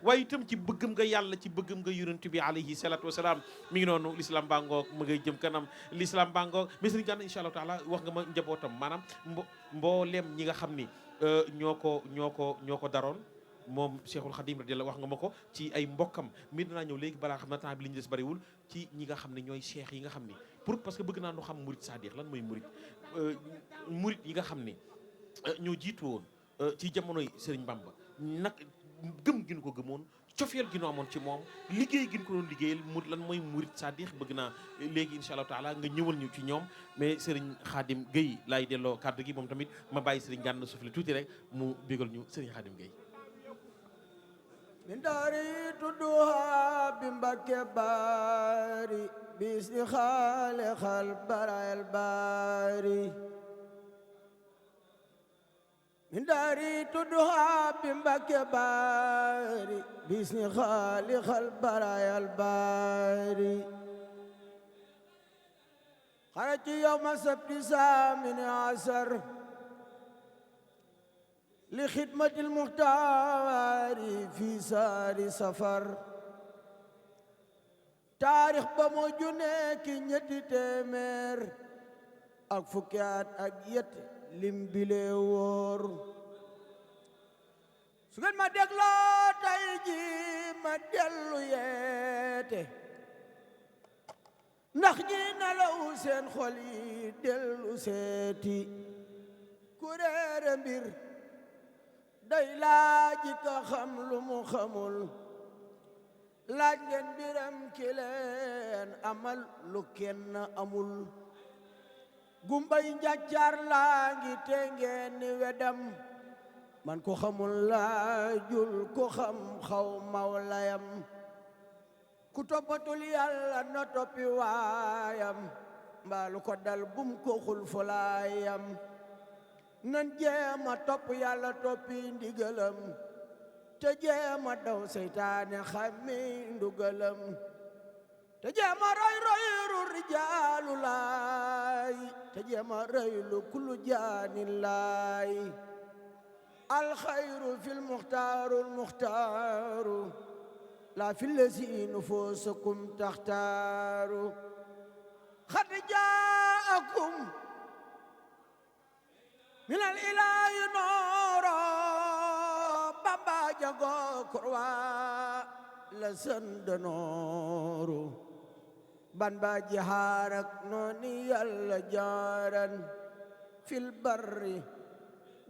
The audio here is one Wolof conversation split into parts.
waaye itam ci bëggam nga yàlla ci bëggam nga yonent bi alayhi salatu wasalaam mi ngi noonu l'islam bangoog mu ngay jëm kanam l'islam bangoog mais sëriñ Gana incha allahu taala wax nga ma njabootam maanaam mbooleem ñi nga xam ni ñoo ko daroon moom Cheikhul Khadim radiyallahu wax nga ma ko ci ay mbokkam mi danaa ñëw léegi balaa xam na temps bi li ñu des bariwul ci ñi nga xam ne ñooy cheikh yi nga xam ni parce que bëgg naa nu xam murid sadiq lan mooy murid yi nga xam ni ñoo jiitu woon ci jamonoy Serigne Bamba nag gëm gi ñu ko gëmoon cofeel gi ñu amoon ci moom liggéey gi ñu ko doon liggéeyal lan mooy murid sadiq bëgg naa léegi incha allahu taala nga ñëwal ñu ci ñoom mais Serigne Khadim Gueye laay delloo kàddu gi moom tamit ma bàyyi Serigne Gana sufle tuuti rek mu bégal ñu Serigne Khadim Gueye min dari tudduha bi Mbakke baari bisni xaaliqal barayal baari min dari tudduha bi Mbakke baari bisni xaaliqal barayal baari xarajtu yawma sabti saamini asar li xidmatil muxtaari fi saari safar taarix ba moo junne ki ñetti téeméer ak fukki at ak yet lim bile wóor su ngeen ma dégloo tey ji ma dellu yeete ndax ñi nelaw seen xol yi dellu seeti ku réere mbir day laaj ka xam lu mu xamul laaj ngeen biram ki leen amal lu kenn amul gumbay njàccaar laa ngi te ngeen ni wedam man ko xamul laajul ko xam xaw mawlayam ku toppatul yàlla na toppi waayam mbaalu ko dal bum ko xul fulaayam nan jéema topp yàlla toppi ndigalam te jéema daw seytaane xammi ndugalam te jéema roy ru rijaalu laay te jéema roy lu kullu jaani laay alxayru fil muxtaaru la fil lazi nufusukum taxtaaru xad jaakum minal ilaahi nooro Bamba jago kurwa la sënd nooru ban ba jihaarak nooni yàlla jaaran fil barri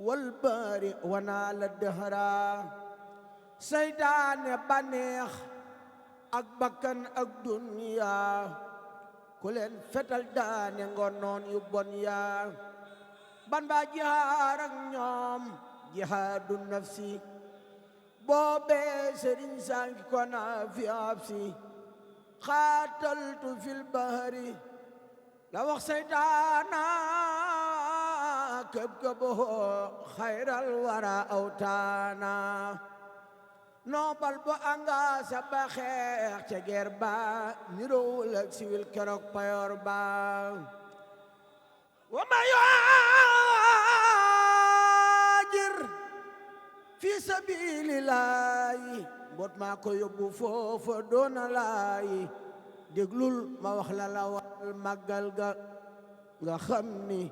wal bahri wana la dëhra seytaane baneex ak bakkan ak dunya ku leen fetal daane ngonoon yu bon yaa ban ba jihaar ak ñoom jihaadu nafsi boobee sëriñ sanki kona fi absi xaataltu fil bahri la wax seytaana këb këboo xayral wara awtaana noobal bu angaasa ba xeex ca ger ba niroowul ak siwil keroog payoor ba wa ma yuhaajir fi sabilillahi mbot maa ko yóbbu foofa doona laayi déglul ma wax la la wal màggal ga nga xam ni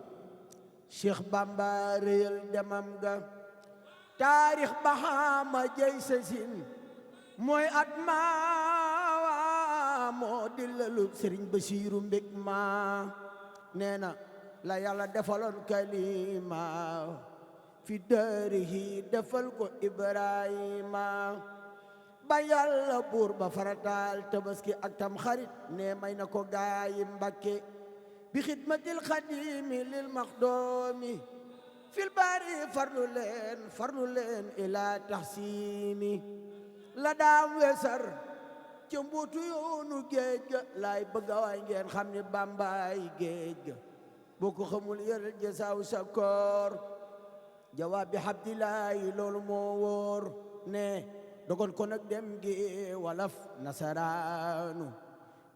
Cheikh Bamba réyal demam ga taarix ba xaama jey sasin mooy at maawa moo di lalub Sëriñ Basiiru mbég ma nee na la yàlla defaloon kalima fi dërihi defal ko Ibrahima ba yàlla buur ba farataal tabaski ak tam xarit ne may na ko gaayi Mbàkke bi xidmatil xadimi lil maxdoomi fil bari farlu leen ila taxsimi la daam wesar ca mbuutu yoonu géej ga laay bëgga waay ngeen xam ni Bambaay géej ga boo ko xamul yëral jasaaw sa koor jawaabi Abdilaahi loolu moo wóor ne dogon ko nag dem gi walaf nasaraanu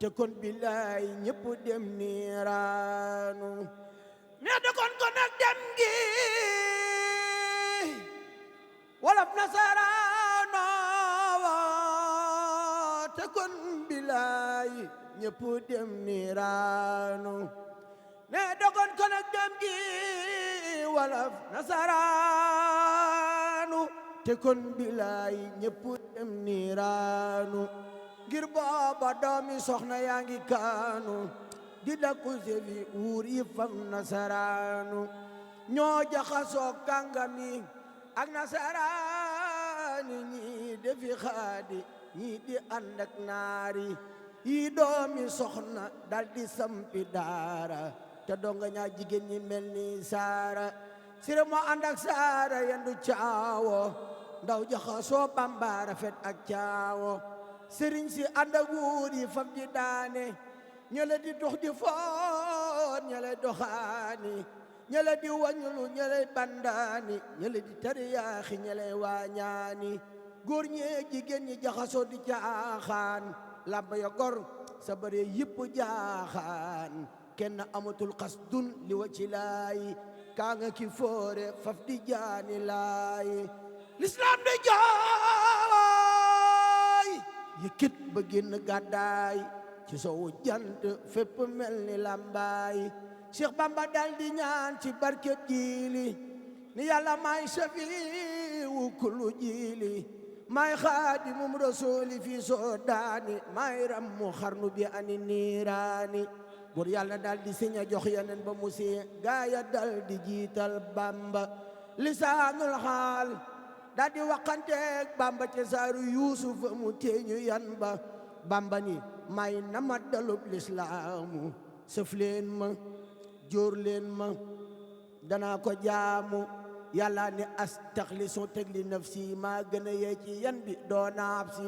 te kon billaay ñépp dem niiraanu ne dogon ko nag dem gi walaf nasaraanu te kon bilaay ñëpp dem niiraanu ne dogon kon ak dem gi walaf nasaraanu te kon bilaay ñëpp dem niiraanu ngir booba doomi soxna yaa ngi kaanu di dakku sefi wuur yi fam nasaraanu ñoo jaxasoo kàngami ak nasaraani ñii defi xaadi ñii di ànd ak naari yi doomi soxna dal di sampi daara te donga ñaa jigéen ñi mel ni saara sire moo ànd ak saara yendu caawo ndaw jaxasoo bambara fet ak caawo sëriñ si ànd ak wuur yi fam di daane ñele di dox di foot ñele doxaani ñele di wañulu ñele bandaani ñele di tariyaaxi ñele waañaani góor ñee jigéen ñi jaxasoo di caaxaan lamba ya gor sa bare yëpp jaaxaan kenn amatul xasdun li wa ci laay kaa nga ki foore faf di jaani laay l'islam di jooy yëkkit ba génn gàddaay ci sowu jant fépp mel ni lambaay Cheikh Bamba dal di ñaan ci barket jiili ni yàlla may shafiiwu kullu jiili may xaadimum rasuuli fi soodaani may rammu xarnu bi ani niiraani bur yàlla dal di siña jox yeneen ba mu si gaaya dal di jiital Bamba lisaanul xaal dal di waxanteeg Bamba ci saaru Yuusuf mu teeñu yan ba Bamba ni may nama dalub lislaamu sëf leen ma jóor leen ma danaa ko jaamu yàlla ne astaxlisu teg li nafsi maa gën a yee ci yan bi doonaab si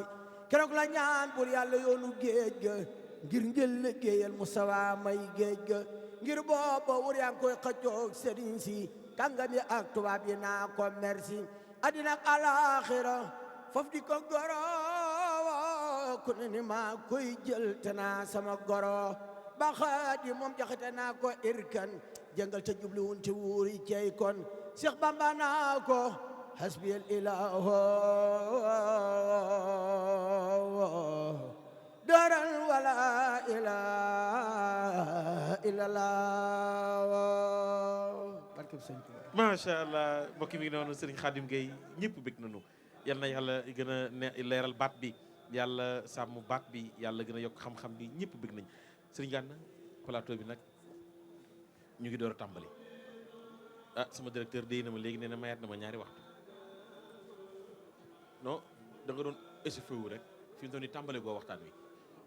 keroog la ñaan pour yàlla yoonu géej ga ngir njël liggéeyal Mustafa may géej ga ngir booba wur yaa ngi koy xëccoog sëriñ si kàngam yi ak tubaab yi naa ko merci àddina ak alaaxira foofu di ko goro ku ne ni maa koy jël te naa sama goro ba xaadi moom jaxate naa ko irkan jëngal te jubli wun ci wuuri cey kon Cheikh Bamba naa ko hasbiyal ilahu daral wala ilaha illallah barke sëñ Tuubaa macha allah mbokki mi ngi noonu Serigne Khadim Gueye ñëpp bëgg nañu yal na yàlla gën a leeral baat bi yàlla sàmm baat bi yàlla gën a yokk xam-xam bi ñëpp bëgg nañ Serigne Gana plateau bi nag ñu ngi door a tàmbali ah sama directeur déy na ma léegi nee na mayaat na ma ñaari waxtu non da nga doon échauffé wu rek fi mu toll nii tàmbale goo waxtaan wi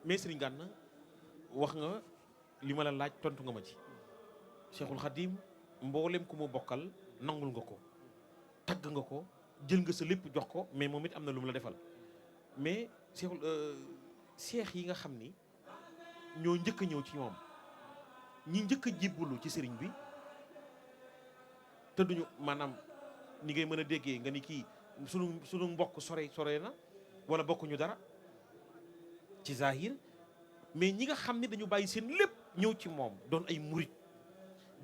mais Serigne Gana wax nga li ma la laaj tontu nga ma ci Cheikhul Khadim mboolem ku mu bokkal nangul nga ko tagg nga ko jël nga sa lépp jox ko mais moom it am na lu mu la defal mais Cheikhul cheikh yi nga xam ni ñoo njëkk a ñëw ci ñoom ñi njëkk a jébbalu ci sëriñ bi te duñu maanaam ni ngay mën a déggee nga ni kii sunu mbokk sore na wala bokkuñu dara ci zahir mais ñi nga xam ne dañu bàyyi seen lépp ñëw ci moom doon ay murit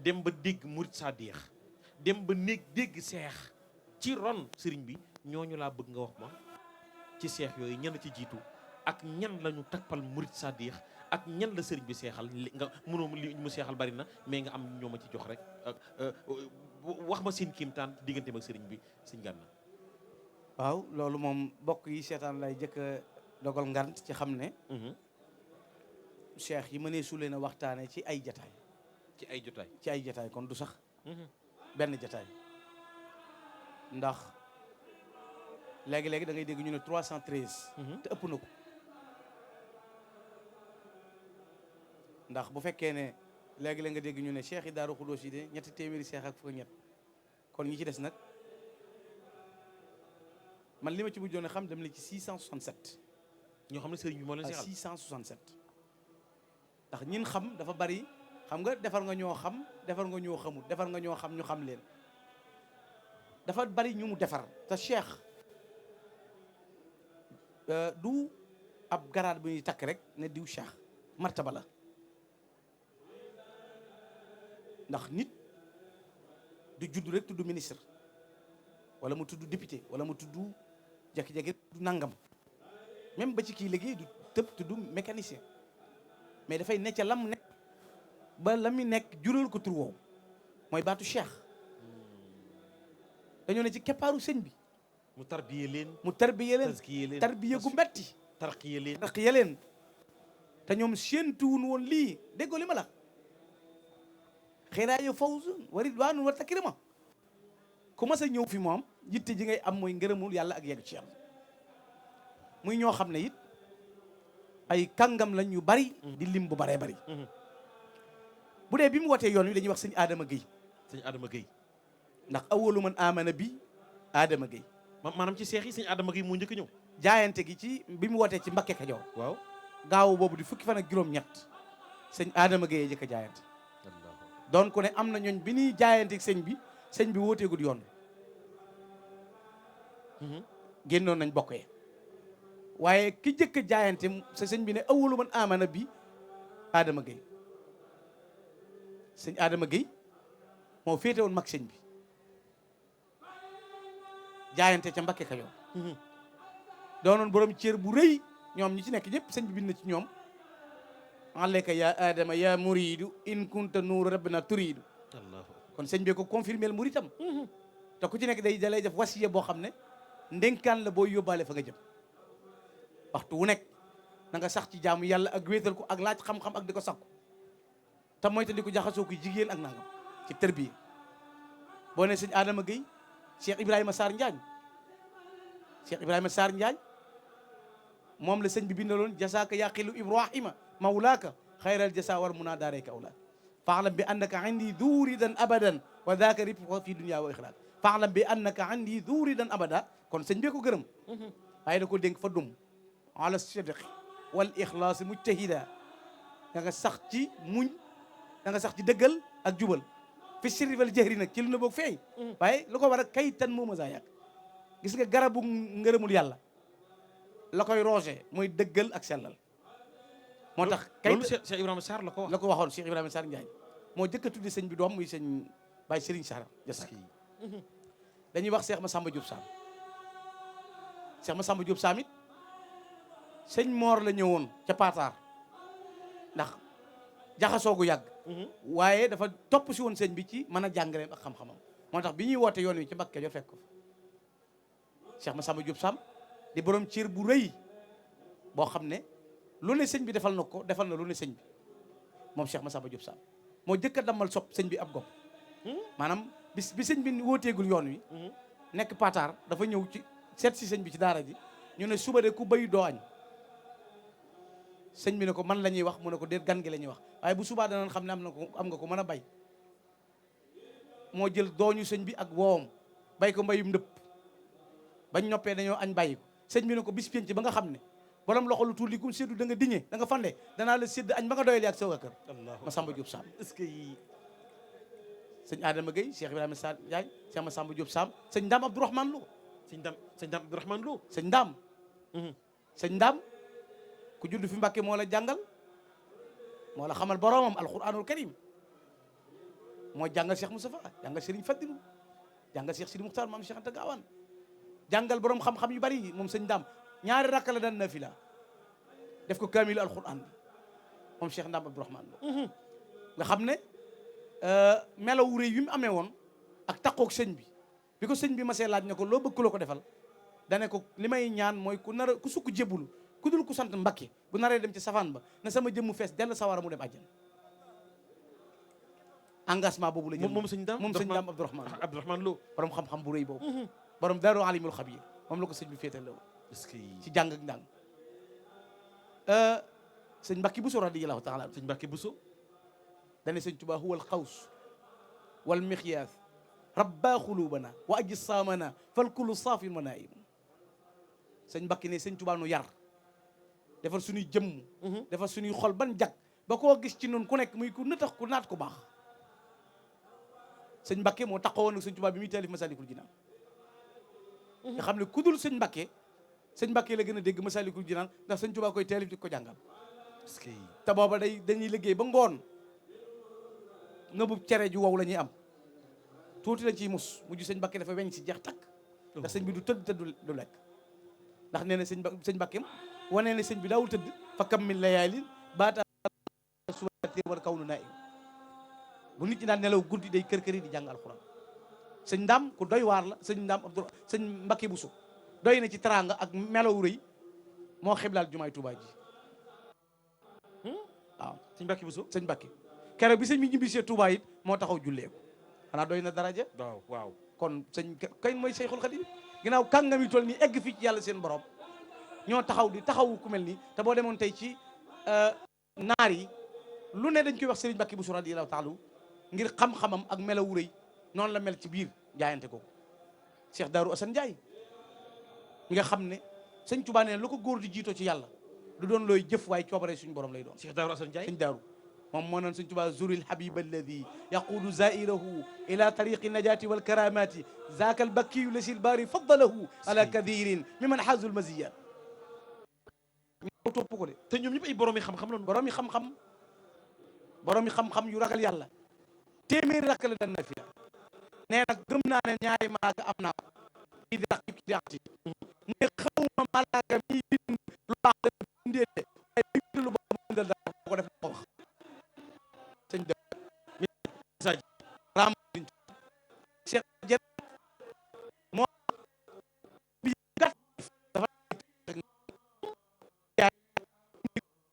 dem ba dégg murit sadiq dem ba dégg seex ci ron sëriñ bi ñooñu laa bëgg nga wax ma ci seex yooyu ñan ci jiitu ak ñan lañu tappal murit sadiq ak ñan la sëriñ bi seexal nga mënoo li mu seexal bari na mais nga am ñoo ma ci jox rek wax ma seen kiimtaan digganteem ak sëriñ bi sëñ Gana. waaw loolu moom bokk yi seetaan lay jëkk a dogal ngant ci xam ne cheikh yi mënee su leen a waxtaane ci ay jataay ci ay jataay kon du sax benn jataay ndax léegi-léegi da ngay dégg ñu ne 313 te ëpp na ko ndax bu fekkee ne léegi-léeg nga dégg ñu ne cheikh yi Daaru Xudoos yi de 300 cheikh ak fukk ñett kon ñi ci des nag man li ma ci mujjoon a xam dem na ci 667 ñoo xam ne sëriñ bi moo leen seexal 667 ndax ñin xam dafa bari xam nga defar nga ñoo xam defar nga ñoo xamul defar nga ñoo xam ñu xam leen dafa bari ñu mu defar te cheikh du ab garaat bu ñuy takk rek ne diw cheikh martaba la ndax nit du judd rek tudd ministre wala mu tudd député wala mu tudd jekki-jekki du nangam même ba ci kii liggéey du tëb tudd mécanicien mais dafay ne ca lam nekk ba la mu nekk jural ko tur woowu mooy baatu cheikh. dañoo ne ci keppaaru sëñ bi mu tarbiye leen mu tarbiye leen taskiye leen tarbiye gu metti tarqiye leen tarqiye leen te ñoom séentuwun woon lii déggoo li ma la xiraaya fawzun wa ridwaanun wa takrima ku mas a ñëw fi moom yitte ji ngay am mooy ngërëmul yàlla ak yegg ci yàlla muy ñoo xam ne it ay kàngam lañ yu bari di lim bu baree bari bu dee bi mu wootee yoon wi dañuy wax sëñ Adama Gueye sëñ Adama Gueye ndax awalu man amana bi Adama Gueye maanaam ci seex yi sëñ Adama Gueye moo njëkk ñëw jaayante gi ci bi mu wootee ci Mbakke Kajoor waaw gaaw boobu di fukki fan ak juróom-ñett sëñ Adama Gueye jëkk a jaayante doon ko ne am na ñooñ bi ñuy jaayante sëñ bi wooteegul yoon génnoon nañ bokk yee waaye ki jëkk a jaayante sa sëñ bi ne awalu man amana bi Adama Gueye sëñ Adama Gueye moo féete woon mag sëñ bi jaayante ca Mbakke Kajoor doonoon borom cër bu rëy ñoom ñi ci nekk ñëpp sëñ bi bind na ci ñoom alayka ya adama ya muridu in kunta nuuru rabbina turidu kon sëñ bi ko confirmer muritam te ku ci nekk day dalay def wasiya boo xam ne ndénkaan la boo yóbbaale fa nga jëm waxtu wu nekk na nga sax ci jaamu yàlla ak wéetal ko ak laaj xam-xam ak di ko sakku te mooy te di ko jaxasoo ko jigéen ak nangam ci tërbiye boo ne sëñ Adama Gueye Cheikh Ibrahima Sarr Njaañ Cheikh Ibrahima Sarr Njaañ moom la sëñ bi bindaloon jasaaka yaqilu Ibrahima mawlaaka xayral jasa war munaa daarayka awlaak faalam bi annaka indi duuridan abadan wa daaka rib fi dunya wa ixlaak faalam bi annaka indi duuridan abada kon sëñ bee ko gërëm waaye da ko dénk fa dum ala sidqi wal ixlaasi mujtahida da nga sax ci muñ da nga sax ci dëggal ak jubal fi sirri wal jahri nag ci lu na boog feeñ waaye lu ko war a kay tan moo ma saa yàgg gis nga garabu ngërëmul yàlla la koy roose mooy dëggal ak sellal moo tax kay loolu Cheikh Ibrahima Sarr la ko wax la ko waxoon Cheikh Ibrahima Sarr Njaañ moo jëkk a tuddi sëñ bi doom muy sëñ Baye Serigne Sarr jasak dañuy wax Cheikh Massamba Diop Sam Cheikh Massamba Diop Sam it sëñ Moor la ñëwoon ca Pataar ndax jaxasoo gu yàgg waaye dafa topp si woon sëñ bi ci mën a jàngaleem ak xam-xamam moo tax bi ñuy woote yoon wi ci Mbakke Kajoor fekk ko fa Cheikh Massamba Diop Sam di borom cër bu rëy boo xam ne lu ne sëñ bi defal na ko defal na lu ne sëñ bi moom Cheikh Massamba Diop Sam moo jëkk a dammal sopp sëñ bi ab gopp maanaam bi sëñ bi wooteegul yoon wi nekk Pataar dafa ñëw ci seet si sëñ bi ci daara ji ñu ne suba de ku bay doo añ sëñ bi ne ko man la ñuy wax mu ne ko déet gan gi la ñuy wax waaye bu subaa danañ xam ne am nga ko mën a bay moo jël dooñu sëñ bi ak woowam bay ko mbayum ndëpp bañ noppee dañoo añ bàyyi ko sëñ bi ne ko bis penc ba nga xam ne borom loxo lu tuuti kum séddu da nga diñe da nga fande danaa la sédd añ ba nga doyal ak sa waa kër Massamba Diop Sam est-ce que sëñ Adama Gueye Cheikh Ibrahima Sarr Ndiaye Cheikh Massamba Diop Sam sëñ Ndam Abdourahmane Lo sëñ Ndam Abdourahmane Lo sëñ Ndam sëñ Ndam ku judd fi Mbakke moo la jàngal moo la xamal boromam alquranul karim moo jàngal Cheikh Moustapha jàngal Serigne Fadilou jàngal Cheikh Sidi Muxtaar maam Cheikh Anta Gaawaan jàngal borom xam-xam yu bari moom sëñ Ndam ñaari rakka la daan nafila def ko kaamilu alquran bi moom Cheikh Ndam Abdourahmane Lo nga xam ne melaw wu rëy wi mu amee woon ak taqoog sëñ bi ko sëñ bi masee laaj ne ko loo bëgg loo ko defal dane ko li may ñaan mooy ku sukk jébbalu ku dul ku sant Mbakke bu naree dem ci safaan ba na sama jëmmu fees dell sawara mu dem àjjana engagement boobu la jël moom sëñ Ndam Abdourahmane Lo borom xam-xam bu rëy boobu borom daaru alimul xabir moom la ko sëñ bi féetal loolu est-ce que ci jàng ak njàng sëñ Mbacke Bousso radiyallahu taala sëñ Mbacke Bousso dane sëñ Tuubaa huwal xaws wal miqyaas rabba xulubana wa ajsaamana fal kullu saafin wa naim sëñ Mbacke ne sëñ Tuubaa nu yar defar suñuy jëmm defar suñuy xol ban jag ba koo gis ci noonu ku nekk muy ku nëtax ku naat ku baax sëñ Mbacke moo taxawoon ak sëñ Tuubaa bi muy taalif Masaalikul Jinaan nga xam ne ku dul sëñ Mbacke la gën a dégg Masaalikul Jinaan ndax sëñ Tuubaa koy taalif di ko jàngal te booba dañuy liggéey ba ngoon nga bu cere ju wow la ñuy am tuuti lañ ciy mus mujj sëñ Mbacke dafa weñ si jeex takk ndax sëñ bi du tëdd du lekk ndax nee na sëñ Mbàkkeem wane ne sëñ bi daawul tëdd fa kam min layaalin baata subatir war kaw nu naay bu nit ñi daan nelaw guddi day kër-kër yi di jàng alxuraan sëñ Ndam ku doy waar la sëñ Ndam Abdou sëñ Mbakke Buso doy na ci teraanga ak melaw rëy moo xiblaal jumaay Tuubaa ji waaw sëñ Mbakke Buso sëñ Mbakke keroog bi sëñ bi ñibbisee Tuubaa it moo taxaw jullee ko xanaa doy na daraja waaw kon sëñ kañ mooy Seyxul Xadiim ginnaaw kàngam yi toll nii egg fii ci yàlla seen borom ñoo taxaw di taxawu ku mel nii te boo demoon tey ci naar yi lu ne dañ koy wax Sëriñ Mbakke Buso radiyallaahu taala ngir xam-xamam ak melaw rëy noonu la mel ci biir jaayante ko Cheikh Daaru Asan Njaay nga xam ne sëñ Tuubaa nee lu ko góor di jiitoo ci yàlla du doon looy jëf waaye coobare suñu borom lay doon Cheikh Daaru Asan Njaay sëñ Daaru moom moo noon sëñ Tuubaa zuril habib alladi yaquudu zairahu ila tariqi najati wal karamati zaaka al bakkiyu lasil baari faddalahu ala kathirin mimman xaazul maziyat ñoo topp ko de te ñoom ñëpp ay boroomi xam-xam la boroomi xam-xam yu ragal yàlla téeméeri rakk la dan na fiya nee na gëm naa ne ñaari malaaka am naa kii di rakk kii di ati mu ne xawma malaaka mi bind lu baax la bindee waaye bind lu baax mu dal dara ko def ko wax sëñ de ram Cheikh Jet moo bi gàtt dafa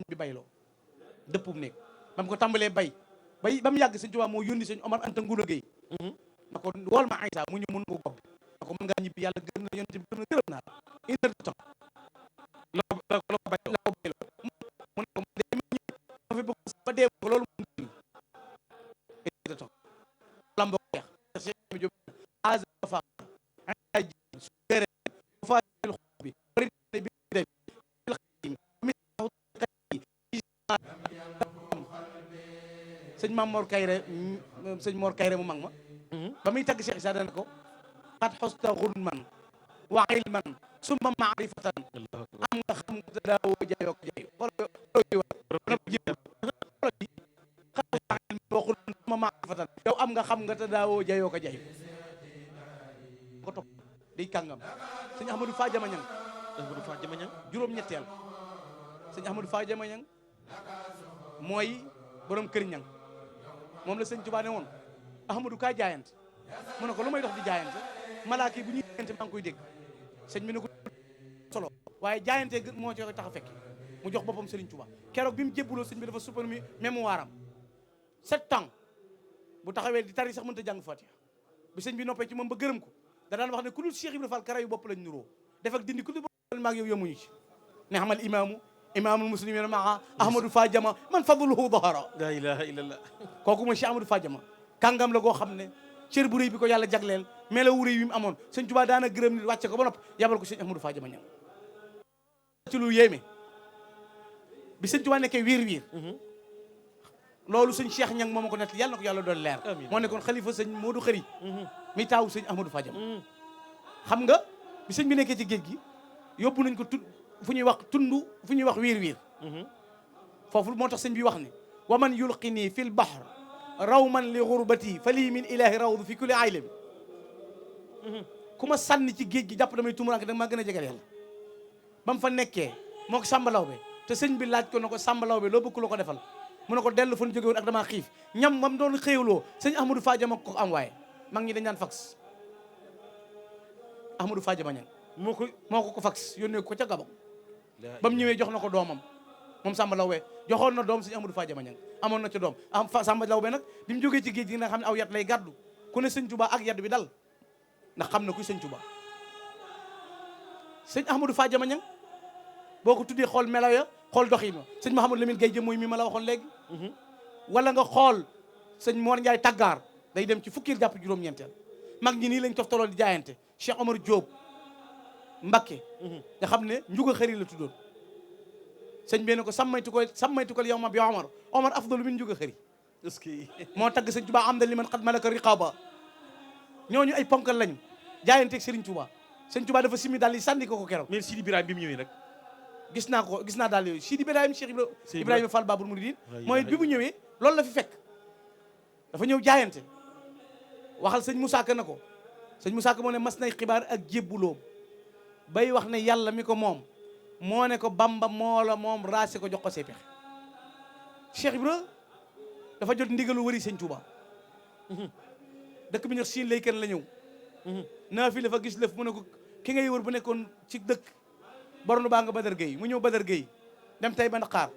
bi bayloo dëppum nekk ba mu ko tàmbalee bay ba mu yàgg sëñ Tuubaa moo yónni sëñ Omar Anta Nguna Gueye na ko wool ma Aysa mu ñëw mun ko bopp na ko mën ngaa ñibbi yàlla gën na yonent bi gën na gërëm naa la une heure de temps la ko bayloo mu ne ko ma fi bëgg ba dee ko loolu mu une heure de temps lambo yeex Cheikh mi Jóob asa fa ay su gere fa xob bi bari bi dem sëñ Maam Mor Kayre sëñ Mor Kayre mu mag ma ba muy tagg Cheikh Issa dana ko xat xosta xurman wa ilman summa maarifatan am nga xam nga te daawoo jayoo ko jayu xat summa maarifatan yow am nga xam nga te daawoo jayoo ko jayu ko topp day kàngam sëñ Ahmadou Fa Jamañang juróom-ñetteel sëñ Ahmadou Fa Jamañang mooy borom kër ñang moom la sëñ Tuubaa ne woon Ahmadou kaa jaayante mu ne ko lu may dox di jaayante malaaka yi bu ñuy jaayante maa ngi koy dégg sëñ bi ne ko solo waaye jaayante moo ci tax a fekk mu jox boppam Sëriñ Tuubaa keroog bi mu jébbuloo sëñ bi dafa supprimé mémoire am 7 ans bu taxawee di tari sax mënta jàng Fatiha bi sëñ bi noppee ci moom ba gërëm ko da daan wax ne ku dul Cheikh Ibrahima Fall kara yu bopp lañ nuroo def ak dindi ku dul maag yow yemuñu ci ne xamal imaamul muslimina maa Ahmadou Fa Jama man fadluhu dahara la ilaha illallah kooku mooy Cheikh Ahmadou Fa Jama kàngam la goo xam ne cër bu rëy bi ko yàlla jagleel melaw wu rëy wi mu amoon sëñ Tuubaa daana gërëm nit wàcce ko ba nopp yabal ko sëñ Ahmadou Fa Jama ñang ci lu yéeme bi sëñ Tuubaa nekkee wiir loolu sëñ Cheikh ñang moo ma ko nett yàlla na ko yàlla doon leer moo nekkoon xalifa sëñ Modou Xëri mi taawu sëñ Ahmadou Fa Jama xam nga bi sëñ bi nekkee ci géej gi yóbbu nañ ko fu ñuy wax wiir foofu moo tax sëñ bi wax ne wa man yulqini fi l bahr rawman li gurbati fa lii min ilahi rawdu fi kulli aylami ku ma sànni ci géej gi jàpp damay tumuranke da maa gën a jegal yàlla ba mu fa nekkee moo ko Samba Lawbe te sëñ bi laaj ko na ko Samba Lawbe loo bëgg loo ko defal mu ne ko dellu fa ñu jóge woon ak damaa xiif ñam mam doon xéewloo sëñ Ahmadou Fa Jama ko am waaye mag ñi dañ daan fax Ahmadou Fa Jama ñang moo ko fax yónnee ko ca Gabon ba mu ñëwee jox na ko doomam moom Samba Lawbe joxoon na doom sëñ Ahmadou Fa Jama ñang amoon na ca doom Samba Lawbe nag bi mu jógee ci géej gi nga xam ne aw yat lay gàddu ku ne sëñ Tuubaa ak yat bi dal ndax xam na kuy sëñ Tuubaa sëñ Ahmadou Fa Jama ñang boo ko tuddee xool melaw ya xool doxin ma sëñ Mahamadou Lamine Gaye jëm mooy mi ma la waxoon léegi wala nga xool sëñ Mor Ndiaye Taggaar day dem ci fukkil jàpp juróom-ñeenteel mag ñi nii lañ toftaloon di jaayante Cheikh Omar Diop Mbakke nga xam ne njuga xëri la tuddoon sëñ bi ne ko sàmmaytukal yow ma bi Omar afdalu min njuga xëri est-ce que moo tagg sëñ Tuubaa am da li man xat malaka riqaba ñooñu ay ponkal lañu jaayanteeg Sëriñ Tuubaa sëñ Tuubaa dafa simi daal yi sànni ko keroog mais Sidi Birahim bi mu ñëwee nag gis naa daal yooyu Sidi Birahim Cheikh Ibrahima Fall Babul Mouridine mooy bi mu ñëwee loolu la fi fekk dafa ñëw jaayante waxal sëñ Moussa Ka na ko sëñ Moussa Ka moo ne mas nay xibaar ak jébbuloom bay wax ne yàlla mi ko moom moo ne ko Bamba moo la moom raase ko jox ko say pexe Cheikh Ibra dafa jot ndigalu wëri sëñ Touba dëkk bi ñor siin lay kenn la ñëw naa fi la fa gis lëf mu ne ko ki ngay wër bu nekkoon ci dëkk bornu baa nga Badar Gueye mu ñëw Badar Gueye dem tey ba Ndakaar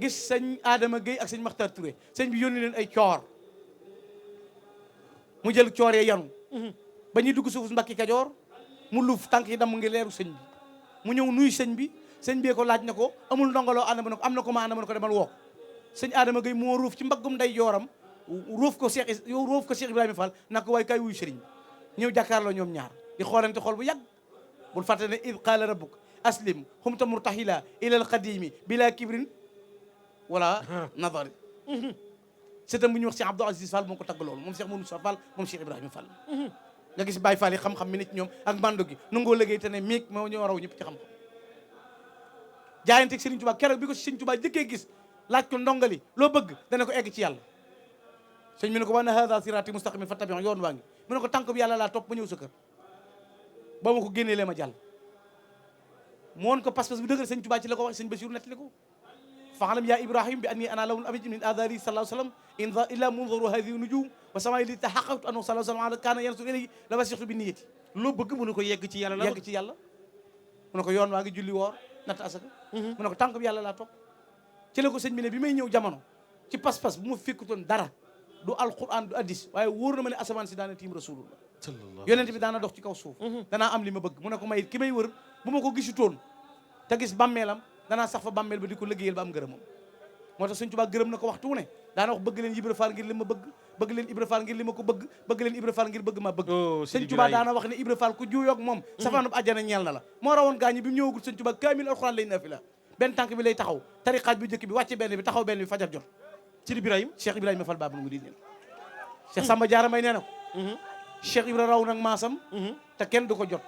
gis sëñ Adama Gueye ak sëñ Makhtar Touré sëñ bi yónni leen ay coor mu jël coor yee yanu ba ñuy dugg suuf Mbàkke Kajoor mu luuf tànk yi damm ngi leeru sëñ bi mu ñëw nuyu sëñ bi ko laaj na ko amul ndongoloo ànd na ko am na ko ma ànd na ko demal woo sëñ Adama Gueye moo ruuf ci mbaggum nday jooram ruuf ko Cheikh Ibrahima Fall naka waay kay wuyu sëriñ bi ñëw jàkkaarloo ñoom ñaar di xoolante xool bu yàgg bul fàtte ne id qaala rabbuk aslim humta murtahila ila al qadimi bila kibrin wala nadari sëtam bu ñuy wax Cheikh Abdou Aziz Fall moo ko tagg loolu moom Cheikh Moussa Fall moom Cheikh Ibrahima Fall nga gis Baye Fall yi xam-xam mi nit ñoom ak mbando gi nangoo liggéey te ne miig moo ñoo raw ñëpp ci xam-xam jaayanteeg Serigne Touba keroog bi ko Serigne Touba jëkkee gis laaj ko ndongali loo bëgg dana ko egg ci yàlla sëñ mi ne ko wa anna hadha sirati mustaqimin fattabi'u yoon waa ngi mu ne ko tànk bi yàlla laa topp ba ñëw sa kër ba ma ko génnee lee ma jàll mu woon ko pas-pas bu dëgër sëñ Touba ci la ko wax sëñ Basiru nettali ko fa'lam ya Ibrahim bi anni ana lawul abid min adari sallallahu alayhi wa sallam illa munzaru hadhihi nujum wa samay li tahaqqaqtu annahu sallallahu alayhi wa sallam kana yansur ilayhi la wasixtu bi niyyati loo bëgg mu ne ko yegg ci yàlla la yegg ci yàlla mu ne ko yoon waa ngi julli woor natt asaka mu ne ko tànk bi yàlla laa topp ci la ko sëñ bi ne bi may ñëw jamono ci pas-pas bu ma fekkutoon dara du alquran du hadis waaye wóor na ma ne asamaan si daana tiim rasulullah yonent bi daana dox ci kaw suuf danaa am li ma bëgg mu ne ko may ki may wër bu ma ko gisutoon te gis bàmmeelam danaa sax fa bàmmeel ba di ko liggéeyal ba am ngërëmam moo tax Sëñ Tuubaa gërëm na ko waxtu ne daana wax bëgg leen Ibra Fall ngir li ma bëgg leen Ibra Fall ngir li ma ko bëgg leen Ibra Fall ngir bëgg ma bëgg Sëñ Tuubaa daana wax ne Ibra Fall ku juuyoog moom safaanub àjjana ñeel na la moo rawoon gaañi bi mu ñëwagul Sëñ Tuubaa kaamil alxuraan lay naafila benn tànk bi lay taxaw tari xaaj bu njëkk bi wàcce benn bi taxaw benn bi fajar jot Sidi Ibrahima Cheikh Ibrahima Fall Baabul Muriid Cheikh Samba Diarra Mbaye nee na ko Cheikh Ibra raw nag maasam te kenn du ko jot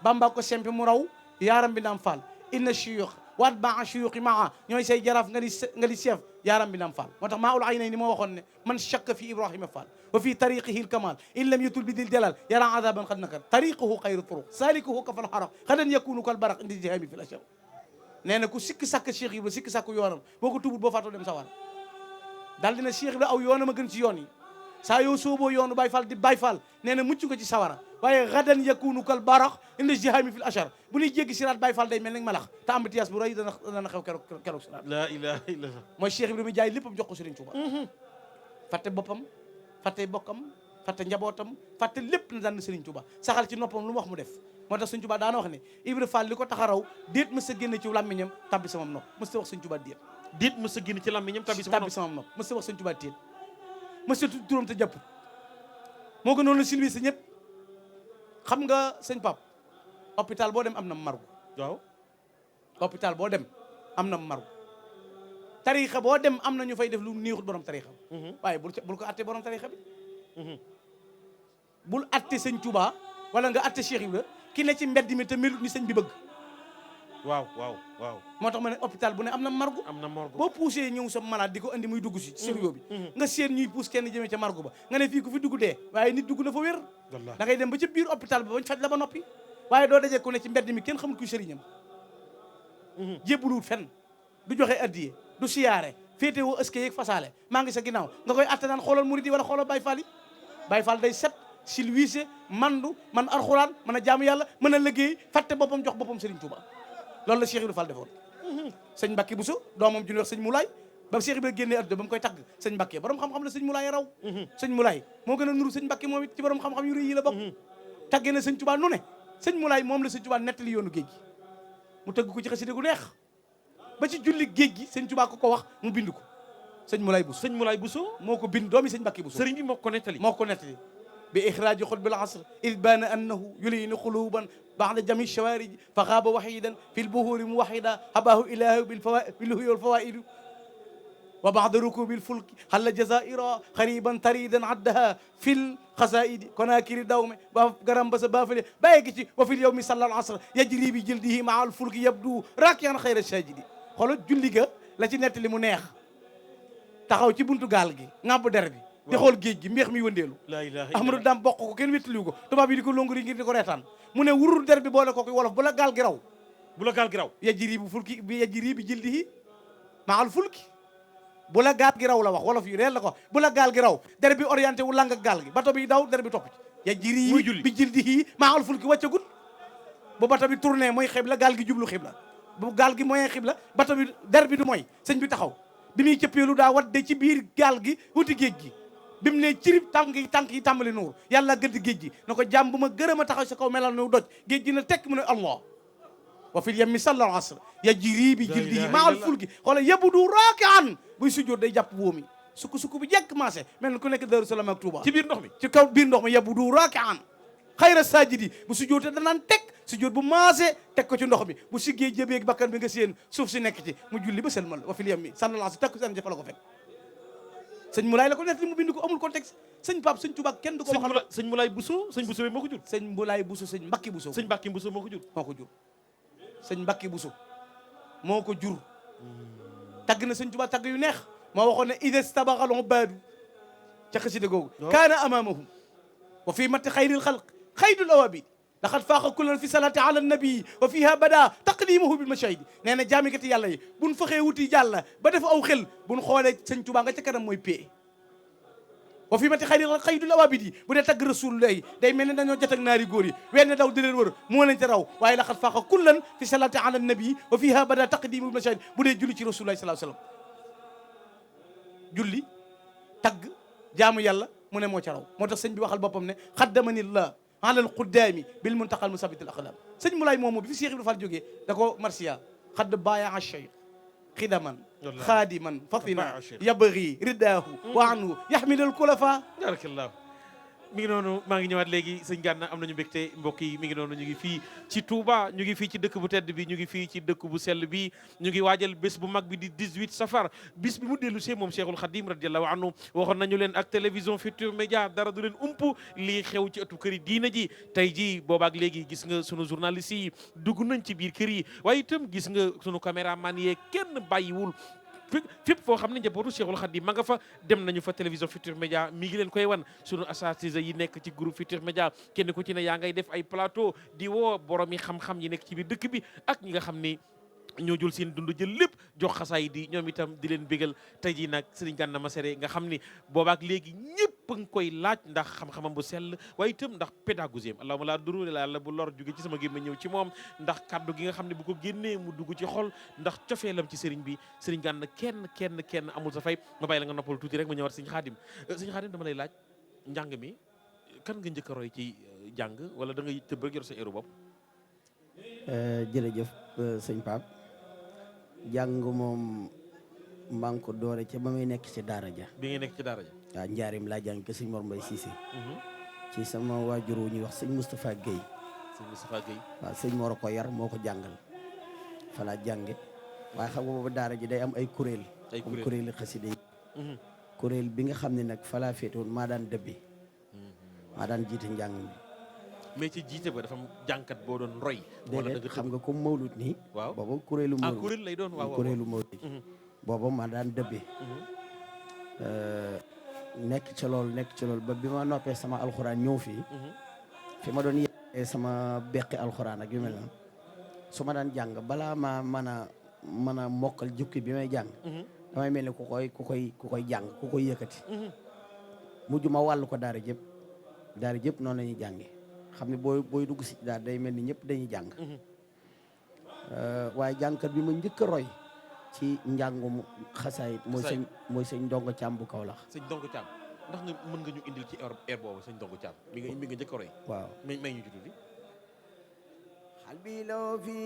Bamba ko sempi mu raw yaaram bi naam Fall inna shuyukh waat baa shuyukhi maa ñooy say jaraaf nga di chef yaaram bi naam Fall moo tax maa ul aynay ni moo waxoon ne man shakka fi Ibrahima Fall wa fi tariqihi l kamal in lam yatul bi dil jalal yara adaban xad nakar tariquhu xayru turuq salikuhu kafal xaraq xadan yakunu kal baraq indi jihami fi l ashar nee na ku sikki sàkk Cheikh Ibra sikki sàkk yoonam boo ko tubut boo faatoo dem sawar daal dina Cheikh Ibra aw yoonam a gën ci yoon yi saa yoo sooboo yoonu Baye Fall di Baye Fall nee na mucc ko ci sawara waaye gadan yakunu kal barax indi jihami fil ashar bu ñuy jéggi siraat Baye Fall day mel ni malax te embouteillage bu rëy dana xew keroog siraat la ilaha illallah mooy Cheikh Ibrahima jaay léppam jox ko Serigne Touba fàtte boppam fàtte bokkam fàtte njabootam fàtte lépp na daan Serigne Touba saxal ci noppam lu mu wax mu def moo tax Serigne Touba daana wax ne Ibra Fall li ko tax a raw déet mës a génn ci làmmiñam tabbi sama nopp mës ta wax Serigne Touba déet mës a génn ci làmmiñam tabbi sama nopp mës ta wax Serigne Touba déet mës ta tudd turam te jàpp moo ko noonu silvi sa ñëpp xam nga sëñ Pape hôpital boo dem am na margu waaw hôpital boo dem am na margu tarixa boo dem am na ñu fay def lu neexut borom tarixa waaye bul ko atte borom tarixa bi bul atte sëñ Touba wala nga atte Cheikh Ibra ki ne ci mbedd mi te melut ni sëñ bi bëgg waaw moo tax ma ne hôpital bu ne am na margu boo poussé ñëw sa malade di ko andi muy dugg si sérieux bi nga seen ñuy pousse kenn jëmee ca margu ba nga ne fii ku fi dugg dee waaye nit dugg na fa wér da ngay dem ba ca biir hôpital ba bañ faj la ba noppi waaye doo dajee ku ne ci mbedd mi kenn xamul kuy sëriñam jébbaluwut fenn du joxe addiye du siyaare féete woo ëske yeeg fasaale maa ngi sa ginnaaw nga koy atte naan xoolal murid yi wala xoolal Baye Fall yi Baye Fall day set silwiise mandu man alxuraan mën a jaamu yàlla mën a liggéey fàtte boppam jox boppam Serigne Touba loolu la Cheikh Ibra Fall defoon sëñ Mbacke Bousso doomam ju ñuy wax sëñ Moulay ba Cheikh Ibra génnee adduna ba mu koy tagg sëñ Mbacke borom xam-xam la sëñ Moulay raw sëñ Moulay moo gën a nuru sëñ Mbacke moom it ci borom xam-xam yu rëy yi la bokk taggee na sëñ Touba nu ne sëñ Moulay moom la sëñ Touba nettali yoonu géej gi mu tëgg ko ci xasida gu neex ba ci julli géej gi sëñ Touba ko wax mu bind ko sëñ Moulay Bousso moo ko bind doomi sëñ Mbacke Bousso sëriñ bi moo ko nettali bi ixraaji xutbil asr id baana annahu yulinu quluban baxda jami shawariji fa xaaba waxidan fi lbuhuri muwaxida habaahu ilahu bilhuyi walfawaidu wa baxda rukubi lfulki xalla jazaira xariban taridan addaha fi lxasaidi konakiri dawme ba garam basa bafale bàyyi ci wa fi lyawmi salla al asr yajri bi jildihi maa alfulki yabdu rakian xayra sajidi xoolal julli ga la ci nettali mu neex taxaw ci buntu gaal gi ŋàbb der bi di xool géej gi mbeex mi wëndeelu la ilaha Ahmadou Dam bokk ko kenn wéttaliwu ko tubaab yi di ko longori ngir di ko reetaan mu ne wurul der bi boole ko wolof bu la gaal gi raw bu la gaal gi raw yajri bu fulki bi yajri bi jildihi maal fulki bu la gaal gi raw la wax wolof yi reel la ko bu la gaal gi raw der bi orienté wu lang ak gaal gi bato bi daw der bi topp ci yajri bi jildihi maal fulki wàccagul bu bato bi tourné mooy xibla gaal gi jublu xibla bu gaal gi mooy xibla bato bi der bi du mooy sëñ bi taxaw bi muy cëppeelu daa wadde ci biir gaal gi wuti géej gi bi mu ne cirib tànk yi tàmbali nuur yàlla gëdd géej gi na ko jàmm bu ma gërëm a taxaw sa kaw melal nu doj géej gi na tekk mu ne allah wa fil yammi sallal asr yajri bi jildihi maal fulki xoola yabudu raaki'an buy sujjóot day jàpp wóomi sukk bi jekk maase mel na ku nekk Daaru Salaam ak Tuuba ci biir ndox mi ci kaw biir ndox mi yabudu raaki'an xayra sajidi bu sujjóotee danaan teg sujjóot bu maase teg ko ci ndox mi bu siggee jëbeeg bakkan bi nga séen suuf si nekk ci mu julli ba sëlmal wa fil yammi sallal asr takku seen jëfa la ko fekk sëñ Moulay la ko nekk li mu bind ko amul contexte sëñ Pape sëñ Touba kenn du ko waxal sëñ Moulay Bousso sëñ Bousso moo ko jur sëñ Moulay Bousso sëñ Mbacke Bousso sëñ Mbacke Bousso moo ko jur sëñ Mbacke Bousso moo ko jur tagg na sëñ Touba tagg yu neex moo waxoon ne ida stabaxal ubaadu ca xasida googu kaana amamahum wa fi matti xayril xalq xaydul awabi laqad faaqa kullan fi salati ala nabii wa fiha bada taqdimuhu bil mashahidi nee na jaamikati yàlla yi buñ faxee wuti yàlla ba def aw xel buñ xoolee sëñ Touba nga ca kanam mooy pee wa fi mati xaydul awabidi bu dee tagg rasulullah day mel ne dañoo jot ak naari góor yi wenn daw di leen wër moo leen ca raw waaye laqad faaqa kullan fi salati ala nabii wa fiha bada taqdimuhu bil mashahidi bu dee julli ci rasulullah sallallahu alayhi wasallam julli tagg jaamu yàlla mu ne moo ca raw moo tax sëñ bi waxal boppam ne xaddamanillah alal quddaami bil muntaqal musabit al aqlam sëñ Moulay moomu bi fi Cheikh Ibrahima Fall jógee da ko marsiya xadd baya cheikh xidaman xaadiman fatina yabghi ridaahu wa anhu yahmidal kulafa barakallah mi ngi noonu maa ngi ñëwaat léegi sëñ Gana am nañu mbégte mbokk yi mi ngi noonu ñu ngi fii ci Touba ñu ngi fii ci dëkk bu tedd bi ñu ngi fii ci dëkk bu sell bi ñu ngi waajal bés bu mag bi di 18 safar bis bi mu dellu see moom Cheikhul Khadim radiallahu anhu waxoon nañu leen ak télévision Futurs Médias dara du leen ump lii xew ci ëttu kër yi diina ji tey ji boobaak léegi gis nga sunu journalistes yi dugg nañ ci biir kër yi waaye itam gis nga sunu caméraman yee kenn bàyyiwul fépp foo xam ne njabootu Cheikhul Khadim ma nga fa dem nañu fa télévision Futurs Médias mi ngi leen koy wan sunu assatise yi nekk ci groupe Futurs Médias kenn ku ci ne yaa ngay def ay plateau di woo borom yi xam-xam yi nekk ci biir dëkk bi ak ñi nga xam ni ñoo jël seen dund jël lépp jox xasaay di ñoom itam di leen bégal tey jii nag Serigne Gana Messere nga xam ni boobaak léegi ñëpp a ngi koy laaj ndax xam-xamam bu sell waaye itam ndax pédagogie am allahumma laa duru la yàlla bu lor jóge ci sama gémmiñ ñëw ci moom ndax kaddu gi nga xam ne bu ko génnee mu dugg ci xol ndax cofeelam ci Serigne bi Serigne Gana kenn amul sa fay ma bàyyi la nga noppal tuuti rek ma ñëwaat Serigne Khadim Serigne Khadim dama lay laaj njàng mi kan nga njëkk a roy ci jàng wala da ngay tëb rek yor sa éru bopp jërëjëf sëñ Pape jàng moom maa ngi ko doore ca ba muy nekk ci daara ja bi ngay nekk ci daara ja waaw njaarim laa jàng ke sëñ Mor Mbaye Cissé ci sama waajur wu ñuy wax sëñ Moustapha Guèye waaw sëñ Mor ko yar moo ko jàngal fa laa jànge waaye xam nga boobu daara ji day am ay kuréel kuréeli xasida yi kuréel bi nga xam ne nag fa laa féete woon maa daan dëbbi maa daan jiite njàng mi mais ci jiite ba dafa am jànkat boo doon roy. wala déedéet xam nga comme mawlud nii. waaw booba kuréelu mawlud kuréel lay doon waaw kuréelu mawlud. booba ma daan dëbbee. nekk ci loolu ba bi ma noppee sama alxuraan ñëw fii. fi ma doon yee sama beqi alxuraan ak yu mel noonu su ma daan jàng balaa ma mën a mokkal jukki bi may jàng. damay mel ni ku koy jàng ku koy yëkkati. mujj ma wàllu ko daara jëpp noonu la ñuy jàngee. xam ne booy dugg si daal day mel ni ñëpp dañuy jàng waaye jàngkat bi ma njëkk a roy ci njàngum xasaayit mooy sëñ Ndongo Thiam bu Kaolack. sëñ Ndongo Thiam ndax nga mën nga ñu indil ci air boobu sëñ Ndongo Thiam mi nga njëkk a roy. waaw may ñu ci tuuti. xalbi law fi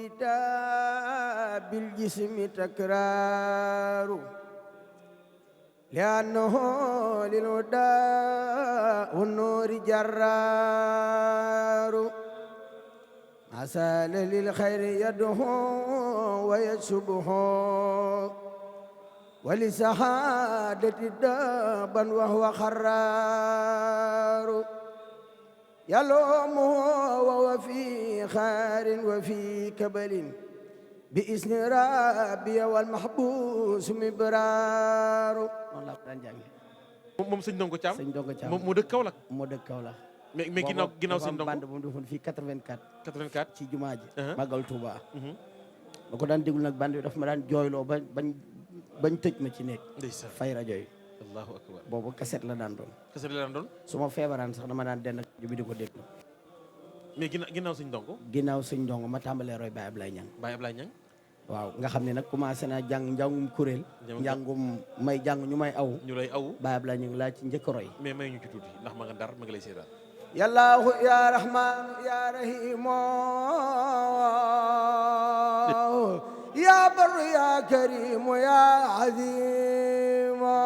bil jismi takraaru لأنه للهدى والنور جرار عسى للخير يده ويشبه ولسعادة دابا وهو خرار يلومه وهو في خار وفي كبل بإذن ربي والمحبوس مبرار noonu laa ko daan jànge moom sëñ Ndongo Thiam. sëñ Ndongo Thiam moo dëkk Kaolack. moo dëkk Kaolack. mais ginnaaw sëñ Ndongo bande bu mu defoon fii 84. 84 ci jumaa ji. Magal Touba. Mhm. ba ko daan déglu nag bande bi daf ma daan jooyloo bañ tëj ma ci nekk. ndeysaan fay rajo yi. allahu akbar. boobu kaset la daan doon. kese la daan doon. su ma feebaraan sax dama daan den ak rajo bi di ko déglu. mais ginnaaw sëñ Ndongo. ginnaaw sëñ Ndongo ma tàmbalee roy Baye Ablaye Niang. Baye Ablaye Niang. waaw nga xam ne nag commencé naa jàng njàngum kuréel. njàngum may jàng ñu may aw. ñu lay awu. Baye Ablaye Niang laa ci njëkk a roy. mais may ñu ci tuuti ndax ma nga Ndar ma nga lay seetaan. yallaahu ya rahman ya rahimu ya barru ya karimu ya azimu.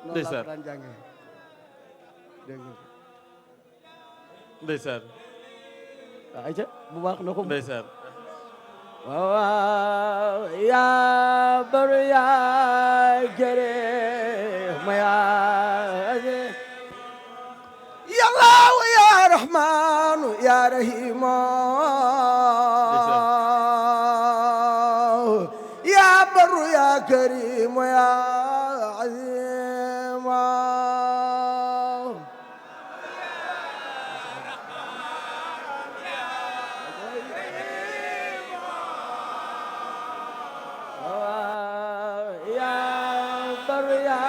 ndeysaan noonu laa ko daan jàngee. dégg nga. ndeysaan. waaw ayca bu baax na ko. ndeysaan. waaw ya barru ya karimu ya azimu. yallaahu ya rahmanu ya rahimu ya barru ya karimu ya azimu. ya barru ya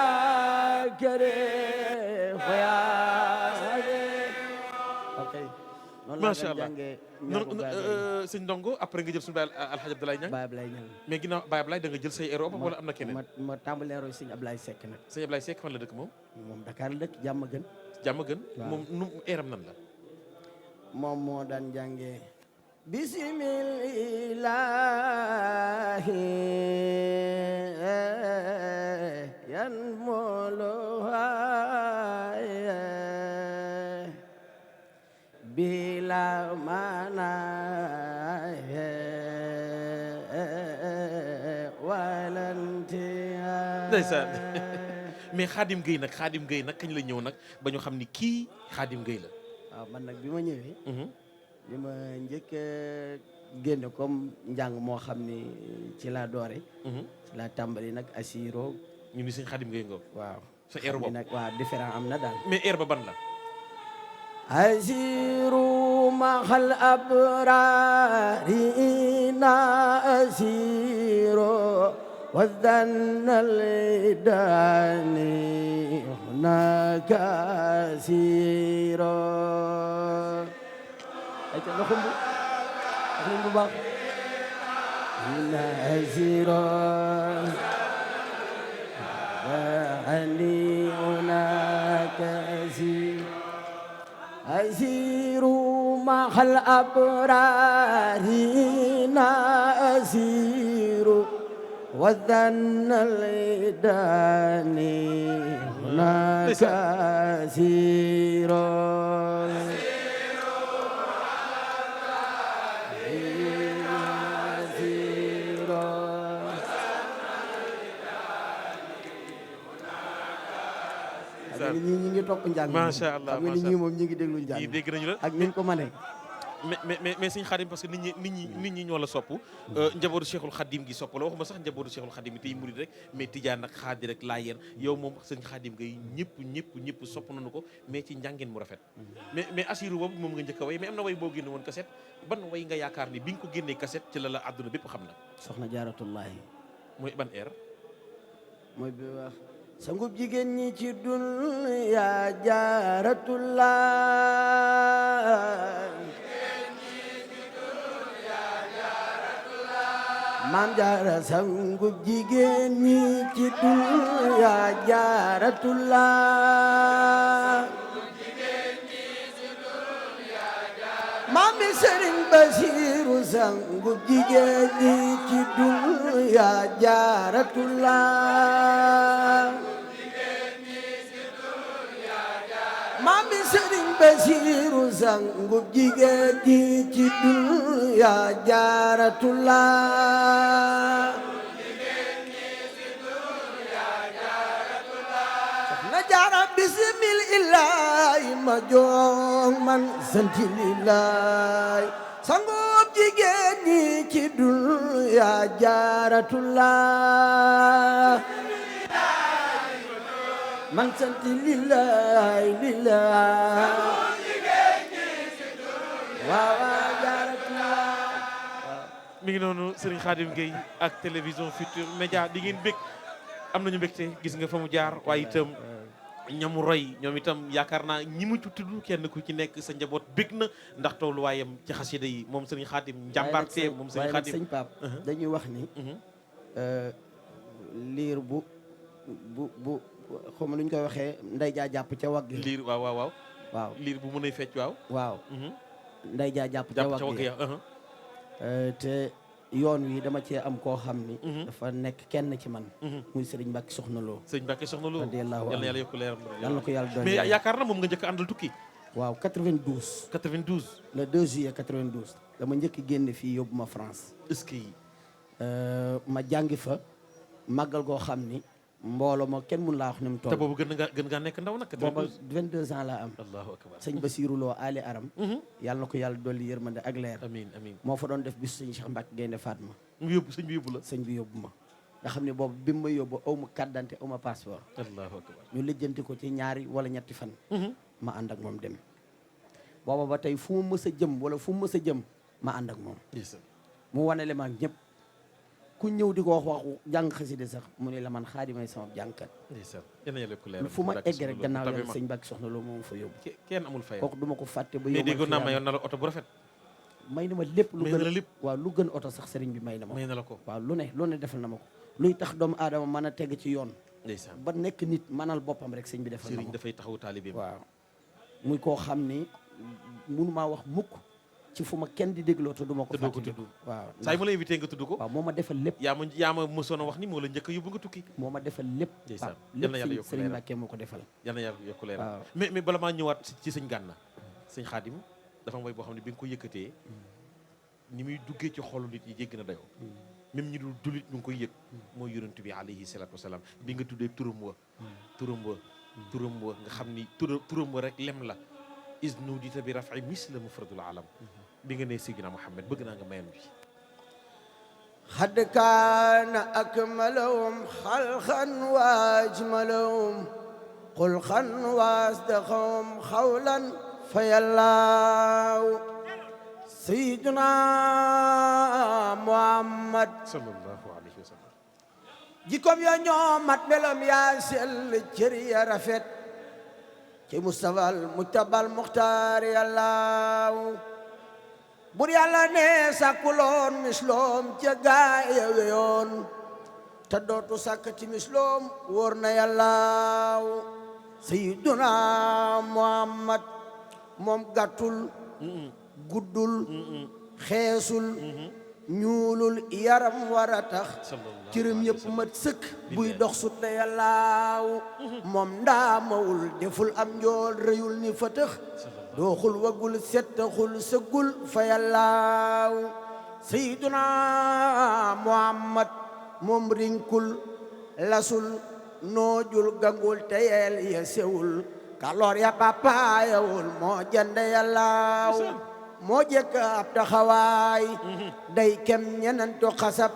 karimu ya macha allah sëñ Ndongo après nga jël suñu Baye Alhaji Abdoulaye Niang. Baye Ablaye Niang. mais ginnaaw Baye Ablaye da nga jël say Europe wala am na keneen. ma tàmbalee roy sëñ Ablaye Seck nag. sëñ Ablaye Seck fan la dëkk moom. moom Dakar la dëkk jàmm gën. jàmm gën. waaw moom nu eeram nan la. moom moo daan jàngee. bismillahi yan molohaye bila mana walantiya. ndeysaan mais Khadim Gueye nag kañ la ñëw nag ba ñu xam ni kii Khadim Gueye la. waaw man nag bi ma ñëwee. li ma njëkk a génne comme njàng moo xam ni ci laa doore. ci laa tàmbali nag asiro. ñu ni sëñ Khadim Gueye nga. waaw sa air boobu nag waaw différent am na daal. mais air ba ban la. asiru mahal abrarina asiro wadanal dani hunaka asiro. ay ca loxumbu loxumbu baax. asiro dani hunaka asiro. asiru mahal abrarina asiru wadanal dani hunaka asiru. ñi ngi topp njàng. macha allah xam nga ni ñii moom ñi ngi déglu njàng. ñii dégg nañu la ak niñ ko mënee. mais sëñ Khadim parce que nit ñi ñoo la sopp njabootu Cheikhul Khadim gi sopp la waxuma sax njabootu Cheikhul Khadim yi tey murid rek mais Tijaan ak Xaadir rek Laayeen yow moom sëñ Khadim ngay ñëpp sopp nañu ko mais ci njàngeen mu rafet. mais Assirou boobu moom nga njëkk a way mais am na way boo génne woon cassette ban way nga yaakaar ni bi nga ko génnee cassette ci la àdduna bépp xam na. soxna Jaaratullaahi. mooy ban air. mooy bi wax. sangub jigéen ñi ci dunya Jaaratullaahi. maam Jaara sangub jigéen ñi ci dunya Jaaratullaahi. maami Sëriñ Basiiru sangub jigéen ñi ci dunya Jaaratullaahi. maami Sëriñ Basiiru sangub jigéen ñi ci dunya Jaaratullaahi. soxna Jaara bismil ilaahi ma jox man santi lillaahi sangub jigéen ñi ci dunya Jaaratullaahi. man sant lillahi lillahi waaw jaaratullah mi ngi noonu Serigne Khadim Gueye ak télévision Futurs Médias di ngeen bég am nañu mbégte gis nga fa mu jaar waaye itam ñamu roy ñoom itam yaakaar naa ñi mu tudd kenn ku ci nekk sa njaboot bég na ndax tolluwaayam ci xasida yi moom Serigne Khadim njàmbaarte moom Serigne Khadim sëñ Pape dañuy wax ni liir bu xaw ma lu ñu koy waxee nday jaa jàpp ca wagg liir waaw waaw waaw waaw liir bu mën a fecc waaw waaw nday jaa jàpp ca wagg ya te yoon wi dama cee am koo xam ni dafa nekk kenn ci man muy Serigne Mbacke Soxna Lo sëñ Mbacke Soxna Lo radiyallahu yal na yàlla yokku leeram yal na ko yàlla doon mais yaakaar na moom nga njëkk àndal tukki waaw 92 92 le 2 juillet 92 dama njëkk génne fii yóbbu ma France est-ce que yi ma jàngi fa màggal goo xam ni mbooloo ma kenn mun laa wax ni mu toll te boobu gën nga nekk ndaw nag booba 22 ans laa am allahu akbar sëñ Basirou Lo Ali Aram yàlla na ko yàlla dolli yërmande ak leer amiin amiin moo fa doon def bis sëñ Cheikh Mbacke Gaynde Fatma mu yóbbu sëñ bi yóbbu la sëñ bi yóbbu ma nga xam ne boobu bi mu ma yóbbu aw ma carte d'identité aw ma passeport allahu akbar ñu lijjanti ko ci ñaari wala ñetti fan ma ànd ak moom dem booba ba tey fu mu mës a jëm wala fu mu mës a jëm ma ànd ak moom mu wanele ma ak ñëpp ku ñëw di ko wax jàng xasida sax mu ne la man Xaadimay sama jàngkat fu ma egg rek gannaaw yàlla sëñ Mbacke Soxna Lo moom fa yóbbu kenn amul fay kooku duma ko fàtte ba mais déggoon naa ma yoon na la oto bu rafet may na ma lépp lu may na la gën lépp waaw lu gën oto sax sëriñ bi may na ma may na la ko waaw lu ne defal na ma ko luy tax doomu aadama mën a teg ci yoon ndeysaan ba nekk nit mënal boppam rek sëñ bi defal na ma sëriñ ko dafay taxawu taalibeem waaw muy koo xam ni mënu maa wax mukk ci fu ma kenn di dégloo te du ma ko te doo ko fàttali tudd waaw saa yi ma la invité nga tudd ko waaw moo ma defal lépp yaa ma mësoon a wax ni moo la njëkk a yóbbu nga tukki moo ma defal lépp ndeysaan waaw yal na yàlla lépp yokk sëriñ leeram Mbacke moo ko defal yal na yàlla yokk leeram waaw mais bala maa ñëwaat ci sëñ Gana sëñ Khadim dafa mooy boo xam ne bi nga ko yëkkatee ni muy duggee ci xolu nit yi jégg na dayoo même ñi dul jullit ñu ngi koy yëg mooy yonent bi alayhi salaatu wasalaam bi nga tuddee turam wa nga xam ni turam wa rek lem la is nuudita bi rafi misla mufradul alam bi nga nee Seydina Muhammad bëgg naa nga mayan bi xad kaana akmalahum xalqan wa ajmalahum xulqan wa asdaqahum xawlan fa yallaaw Seydina Muhammad sallallahu alayhi wa sallam jikkoom ya ñoo mat melam yaa sell cër ya rafet ci Mustafal Mujtabal Muxtaar yallaaw bur yàlla ne sàkkuloon misloom ca gaaya weyoon te dootu sàkk ci misloom wóor na yallaaw Seydina Muhammad moom gàttul guddul xeesul ñuulul yaram war a tax cërëm yëpp mat sëkk buy dox sut na yallaaw moom ndaamawul deful am njool rëyul ni fëtëx dooxul wagul settaxul sëggul fa yallaaw Seydina Muhammad moom rinkul lasul noojul gangul teyel ya sewul kaloor ya papaayawul moo jande yallaaw moo jekk ab taxawaay day kem ñenantu xasab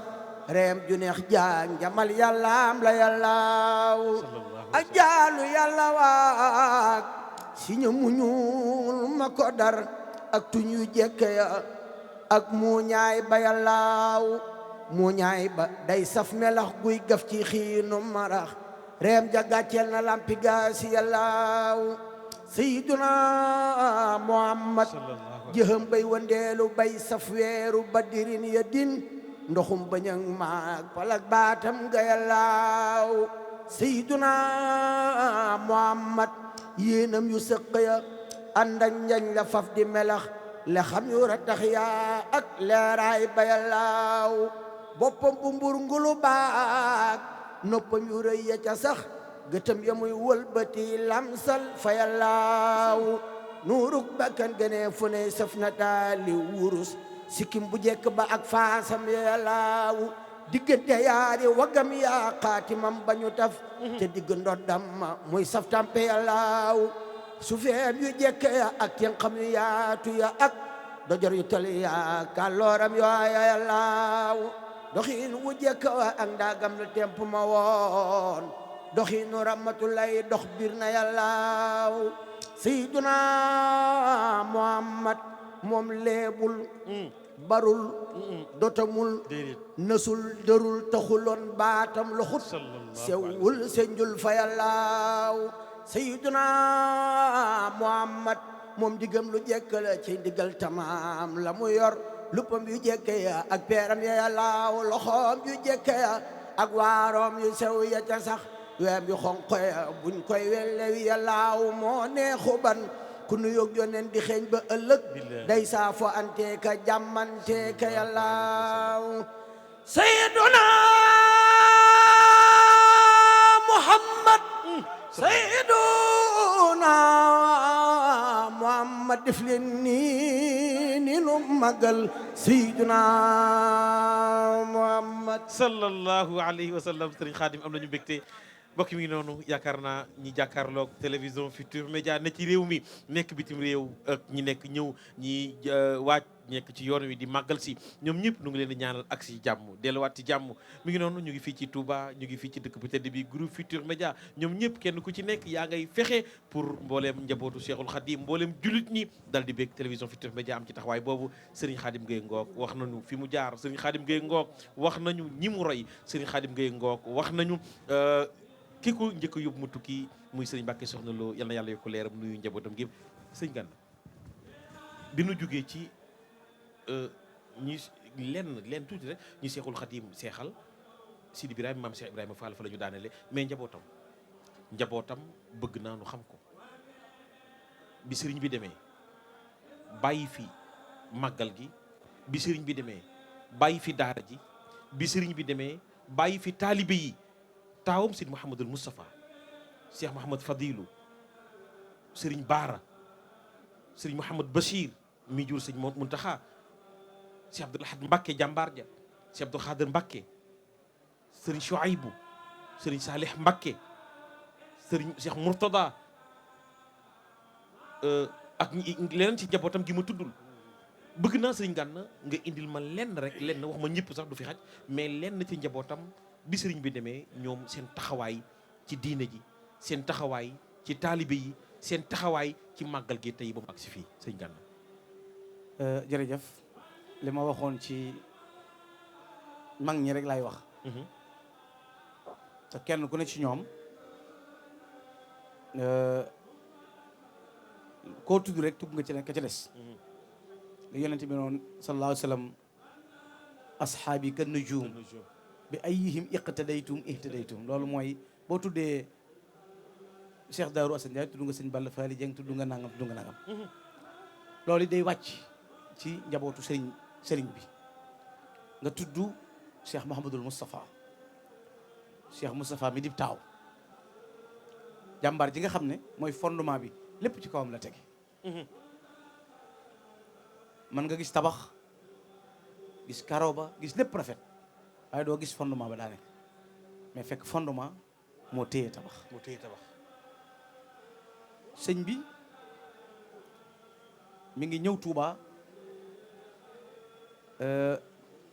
reem ju neex jaan jamal yàllaam la yallaaw ak jaalu yàlla waak si ña muñul ma ko dar ak tuñ yu jekke ya ak muuñaay ba yallaaw muuñaay ba day saf melax guy gaf ci xiinu marax reem ja gàcceel na lampi gaasi yallaaw Seydina Muhammad jëhëm bay wandeelu bay saf weeru badirin ya din ndoxum bañang maag palak baatam ga yallaaw Seydina Muhammad yéenam yu sëq ya ànd ak njañ la faf di melax le xam yu ratax yaa ak leeraay ba yallaaw boppam bu mbur ngulu baag noppam yu rëy ya ca sax gëtëm ya muy wëlbati lamsal fa yallaaw nuuruk bakkan gënee fu ne saf na taali wurus sikkim bu jekk ba ak faasam ya yallaaw diggante yaari wagam yaa xaatimam ba ñu taf te digg ndoddam ma muy saf tampe yallaaw sufeem yu jekk ya ak ten xam yu yaatu ya ak dojor yu tali ya kàllooram yooya yallaaw doxiin wu jekk wa ak ndaagam la temp ma woon doxinu rahmatulay dox bir na yàllaaw sayyiduna Muhammad moom leebul barul dotamul nësul dërul taxuloon baatam loxut sewul senjul fa yàllaaw sayyiduna Muhammad moom digam lu jekk la ci digal tamaam la mu yor luppam yu jekke ya ak peeram ya yàllaaw loxoom yu jekke ya ak waaroom yu sew ya ca sax weem yu xonq ya buñ koy wellewi yàllaaw moo neexu ban ku nu yóg yoneen di xeeñ ba ëllëg day saafo anteeka jàmmanteeka yàllaaw sayyiduna Muhammad sayyiduna Muhammad def leen ni nu magal sayyiduna Muhammad sallallahu alayhi wa sallam. Sëriñ Xaadim am nañu mbégte mbokk mi ngi noonu yaakaar naa ñi jàkkaarloog télévision Futurs Médias ne ci réew mi nekk bitim réew ak ñi nekk ñëw ñi waaj nekk ci yoon wi di màggal si ñoom ñëpp nu ngi leen di ñaanal ak si jàmm delluwaat ci jàmm mi ngi noonu ñu ngi fii ci Touba ñu ngi fii ci dëkk bu tedd bi groupe Futurs Médias ñoom ñëpp kenn ku ci nekk yaa ngay fexe pour mbooleem njabootu Cheikhul Khadim mbooleem julit ñi dal di bég télévision Futurs Médias am ci taxawaay boobu Serigne Khadim Gueye Ngoog wax nañu fi mu jaar Serigne Khadim Gueye Ngoog wax nañu ñi mu roy Serigne Khadim Gueye Ngoog wax nañu ki ko njëkk a yóbbu mu tukki muy sëriñ Mbàkke Soxna Lo yal na yàlla yokk leeram nuyu njabootam gi sëñ Gana bi nu jógee ci ñi lenn tuuti rek ñi Seexul Xadim seexal Sidi Ibrahima maam Cheikh Ibrahima Fall fa la ñu daanele mais njabootam bëgg naa nu xam ko bi sëriñ bi demee bàyyi fi màggal gi bi sëriñ bi demee bàyyi fi daara ji bi sëriñ bi demee bàyyi fi taalibe yi taawam Sidi Mouhamadul Moustapha Cheikh Mouhamad Fadilu Serigne Baara Serigne Mouhamad Bachir mi jur sëñ Muntaxa Cheikh Abdoul Ahad Mbacké jàmbaar ja Cheikh Abdoul Khadir Mbacké Serigne Chouaïbou Serigne Salih Mbacké Serigne Cheikh Mourtada ak leneen ci njabootam gi ma tuddul bëgg naa Serigne Gana nga indil ma lenn rek lenn wax ma ñëpp sax du fi xaj mais lenn ci njabootam bi sëriñ bi demee ñoom seen taxawaay ci diine ji seen taxawaay ci taalibe yi seen taxawaay ci màggal gi tey ba mu agsi fii sëñ Gana. jërëjëf li ma waxoon ci mag ñi rek laay wax. te kenn ku ne ci ñoom koo tudd rek tudd nga ci ne ka ci des. li yonent bi noonu sallallahu alayhi wa sallam ashaabi kan nujum bi ayyihim iqtadaytum ihtadaytum loolu mooy boo tuddee Cheikh Darou Assane Ndiaye tudd nga sëñ Balla Fally Dieng tudd nga nangam loolu day wàcc ci njabootu sëriñ bi nga tudd Cheikh Mouhamadul Moustapha mi dib taaw jàmbaar ji nga xam ne mooy fondement bi lépp ci kawam la tege man nga gis tabax gis karo ba gis lépp rafet waaye doo gis fondement ba daane mais fekk fondement moo téye tabax sëñ bi mi ngi ñëw Touba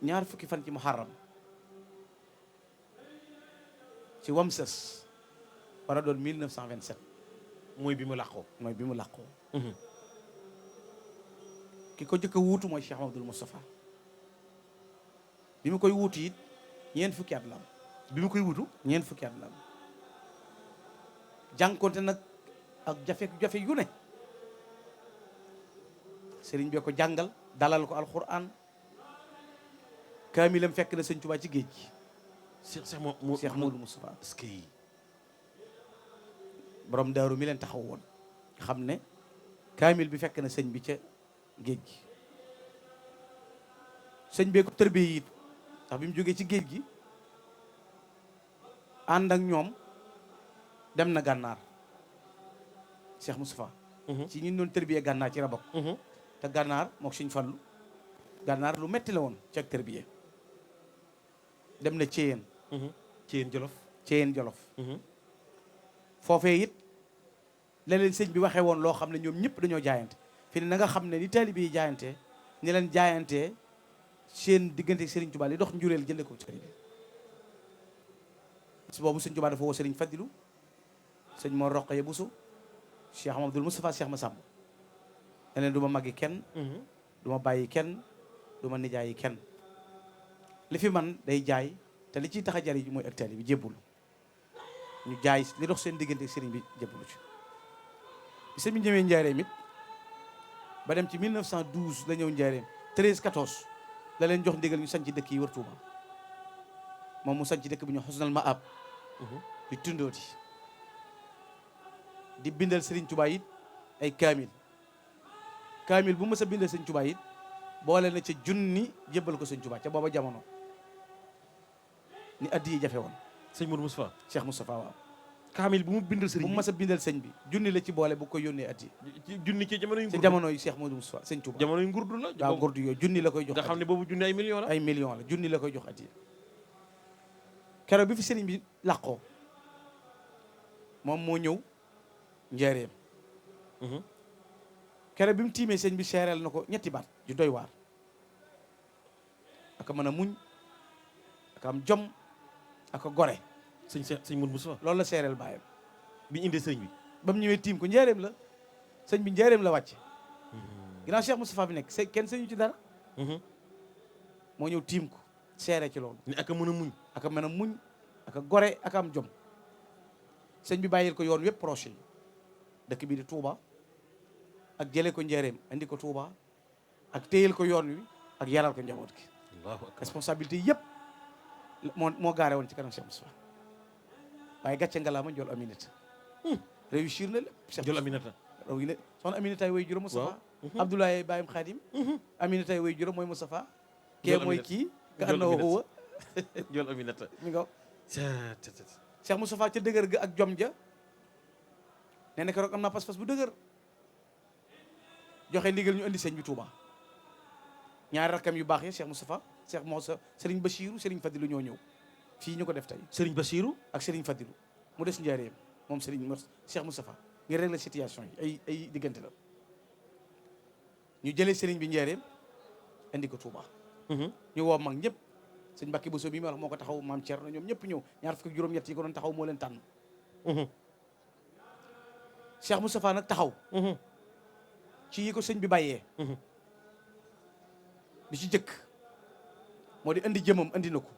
ñaar fukki fan ci muharram ci Wamsas war a doon 1927 mooy bi mu làqoo ki ko jëkk a wuutu mooy Cheikh Mamadou Moustapha bi mu koy wuutu it ñeent fukki at la am jànkonte nag ak jafe yu ne sëriñ bi ko jàngal dalal ko alquran kaamilam fekk na sëñ Tuubaa ci géej gi Cheikh Mamadou Moustapha borom daaru mi leen taxaw woon xam ne kaamil bi fekk na sëñ bi ca géej gi sëñ bee ko tërbiyee it ndax bi mu jógee ci géej gi ànd ak ñoom dem na gànnaar Cheikh Moustapha ci ñi doon tërbiyee gànnaar ci la bokk te gànnaar mook Sëñ Fallu gànnaar lu metti la woon ci ak tërbiyee dem na Ceyeen Jolof foofee it la leen sëñ bi waxee woon loo xam ne ñoom ñëpp dañoo jaayante fi ne na nga xam ne ni taalibe yi jaayante ni leen jaayantee seen diggante Serigne Touba li dox njureel jënde ko sëriñ bi bis boobu sëñ Tuubaa dafa woo sëriñ Fadilu sëñ Mor Roqaya Buso Cheikh Amadou Moustapha Cheikh Massamba ne leen du ma maggi kenn du ma bàyyi kenn du ma nijaayi kenn li fi man day jaay te li ciy tax a jari ji mooy ak taalibe bi jébbul ñu jaay li dox seen diggante ak sëriñ bi jébbulu ci bi sëñ bi ñëwee njaareem it ba dem ci 1912 la ñëw njaareem 13 14 la leen jox ndigal ñu sañ ci dëkk yi wër Tuuba moom mu sañ ci dëkk bu ñu Xusnal Maab di tundooti di bindal sëriñ Tuuba it ay kaamil bu mës a bindal sëriñ Tuuba it boole na ca junni jébbal ko sëriñ Tuuba ca booba jamono ni addi yi jafe woon sëñ Modou Moustapha Cheikh Moustapha waaw kaamil bu mu bindal sëriñ bu bi mës a bindal sëñ bi junni la ci boole bu ko yónnee addi junni ci jamono yu ci jamono yu Cheikh Modou Moustapha sëñ Tuuba jamono yu ngurdu la waaw ngurdu yooyu junni la koy jox nga xam ne boobu junni ay millions la ay millions la junni la koy jox addi keroog bi fi sëriñ bi làqoo moom moo ñëw njaareem keroog bi mu tiimee sëñ bi seereel na ko ñetti baat ju doy waar aka mën a muñ aka am jom aka gore sëñ Modou Moustapha loolu la seereel baayam bi ñu indee sëriñ bi ba mu ñëwee tiim ko njaareem la sëñ bi njaareem la wàcce ginnaaw Cheikh Moustapha bi nekk kenn sëñu ci dara moo ñëw tiim ko seere ci loolu ni aka mën a muñ aka mën a muñ aka gore aka am jom sëñ bi bàyyil ko yoon wépp projet yi dëkk bi di Touba ak jële ko njaareem andi ko Touba ak téyel ko yoon wi ak yaral ko njaboot gi Allahu akbar responsabilité yëpp moo gaare woon ci kanam Cheikh Moustapha waaye gàcce ngalaama Njool Aminata réussir na lépp Njool Aminata raw yi ne soxna Aminata ay way juróom Moustapha Abdoulaye Bayam Khadim Aminata ay way juróom mooy Moustapha kee mooy kii ka anna huwa Njool Aminata mi nga Cheikh Moustapha ca dëgër ga ak jom ja nee na keroog am naa pas-pas bu dëgër joxe ndigal ñu andi sëñ bi Touba ñaari rakkam yu baax ya Cheikh Moustapha Cheikh Moussa Serigne Bachirou Serigne Fadilou ñoo ñëw fii ñu ko def tey Serigne Bachirou ak Serigne Fadilou mu des njaareem moom Serigne Cheikh Moustapha ngir régler situation yi ay diggante la ñu jëlee Serigne bi njaareem indi ko Touba ñu woo mag ñëpp sëñ Mbacke Bousso bi ma wax moo ko taxaw maam Thierno ñoom ñëpp ñëw ñaar fukk ak juróom-ñett yi ko doon taxaw moo leen tànn Cheikh Moustapha nag taxaw ci yi ko sëñ bi bàyyee bi ci jëkk moo di indi jëmam indi na ko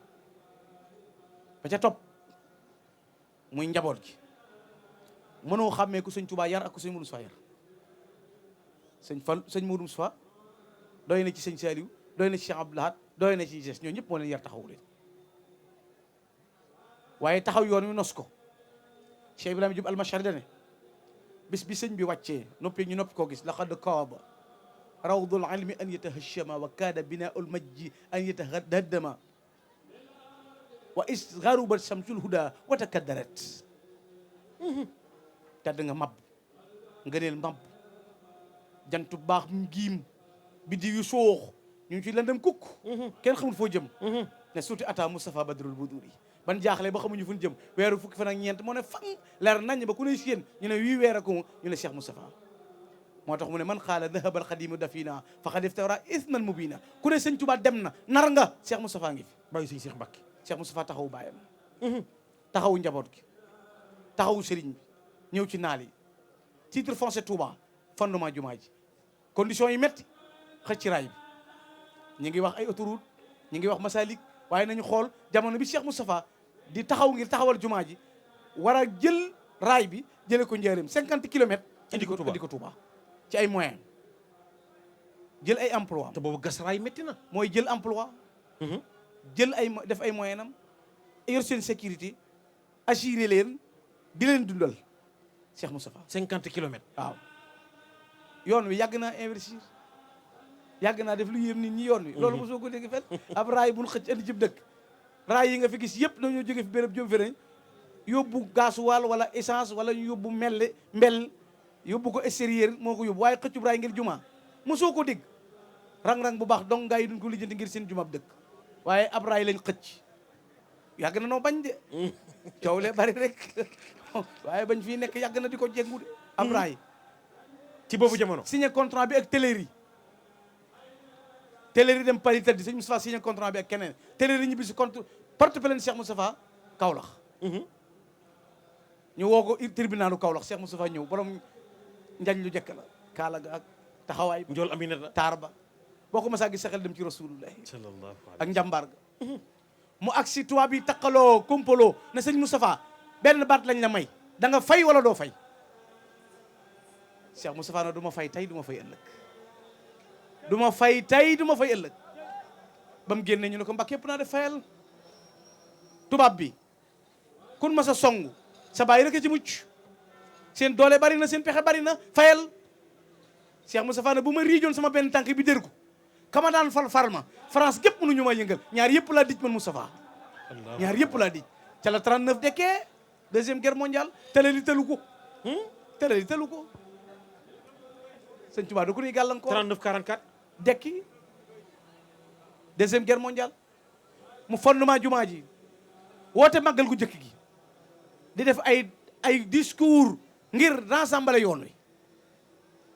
ba ca topp muy njaboot gi mënoo xàmmee ku sëñ Touba yar ak ku sëñ Modou Moustapha yar sëñ Modou Moustapha doy na ci sëñ Saliou doy na ci Cheikh Abdou Lahad doy na ci gest ñoo ñëpp moo leen yar taxawu leen waaye taxaw yoon wi nos ko Cheikh Ibrahima Diop almachari dane bis bi sëñ bi wàccee noppi ñu noppi koo gis laqad kaaba rawdul ilmi an yatahashama wa kaada binaul majji an yatahaddama wa is garubat shamsul huda wa takaddarat tedd nga mab ngëneel mab jantu baax ngiim biddi yu soox ñu ngi ci lëndëm kukk kenn xamul foo jëm ne suuti ata Moustapha Badrul Buduri ban jaaxle ba xamuñu fu ñu jëm weeru fukki fan ak ñeent moo ne fan leer nañ ba ku ne siyén ñu ne wii weer ko ñu ne Cheikh Moustapha moo tax mu ne man xaala dahabal xadimu dafina faqad iftara isman mubina ku ne sëñ Tuubaa dem na nar nga Cheikh Moustapha ngi fi bàyyi sëñ Cheikh Mbacke Cheikh Moustapha taxawu baayam taxawu njaboot gi taxawu sëriñ bi ñëw ci naal yi titre foncier Touba fondement jumaa ji conditions yi métti xëcc raay bi ñu ngi wax ay autoroute ñu ngi wax Masalik waaye nañu xool jamono bi Cheikh Moustapha di taxaw ngir taxawal jumaa ji war a jël raay bi jëlee ko njaareem 50 kilomètres indi ko Touba ci ay moyens jël ay emploi te boobu gas raay métti na mooy jël emploi jël ay def ay moyens am yor seen sécurité assuré leen di leen dundal Cheikh Moustapha 50 kilomètres waaw yoon wi yàgg naa investir yàgg naa def lu yéem nit ñi yoon wi loolu mosoo ko dégg fen ab raay bu ñu xëcc andi cib dëkk raay yi nga fi gis yëpp dañoo jóge fi béréb jëm feneen yóbbu gasoil wala essence wala ñu yóbbu mbel yóbbu ko extérieur moo ko yóbbu waaye xëccub raay ngir juma mosoo ko dégg rang-rang bu baax donc gaa yi duñ ko lijjanti ngir seen juma ab dëkk waaye ab raay lañ xëcc yàgg na noo bañ de coow le bari rek waaye bañ fii nekk yàgg na di ko jéngu de ab raay ci boobu jamono signé contrat bi ak Téléri dem Paris tëddi sëñ Moustapha signé contrat bi ak keneen Téléri ñibbi si compte porte plainte Cheikh Moustapha Kaolack ñu woo ko tribunalu Kaolack Cheikh Moustapha ñëw borom njañ lu jëkk la kaala ga ak taxawaay ba njool Aminata taar ba boo ko masaa gis sa xel dem ci rasulullah sallallahu alayhi ak njàmbaar ga mu agsi tubaab yi taqaloo kompaloo na sëñ Moustapha benn baat lañ la may da nga fay wala doo fay Cheikh Moustapha na du ma fay tey du ma fay ëllëg du ma fay tey du ma fay ëllëg ba mu génne ñu ne ko mbak yëpp naa def fayal tubaab bi kun ma sa song sa bàyyi rek ci mucc seen doole bari na seen pexe bari na fayal Cheikh Moustapha ne bu ma riijoon sama benn tànk bi dër ko kama daan far ma France gépp mënuñu ma yëngal ñaar yëpp laa dij man Moustapha ñaar yëpp laa dij ca la 39 dekkee deuxième guerre mondiale télé li tëlu ko télé li tëlu ko sëñ Tuubaa du ko nuy gàllankoor 39 44 dekki deuxième guerre mondiale mu fondement jumaa ji woote màggal gu njëkk gi di def ay discours ngir rassembler yoon wi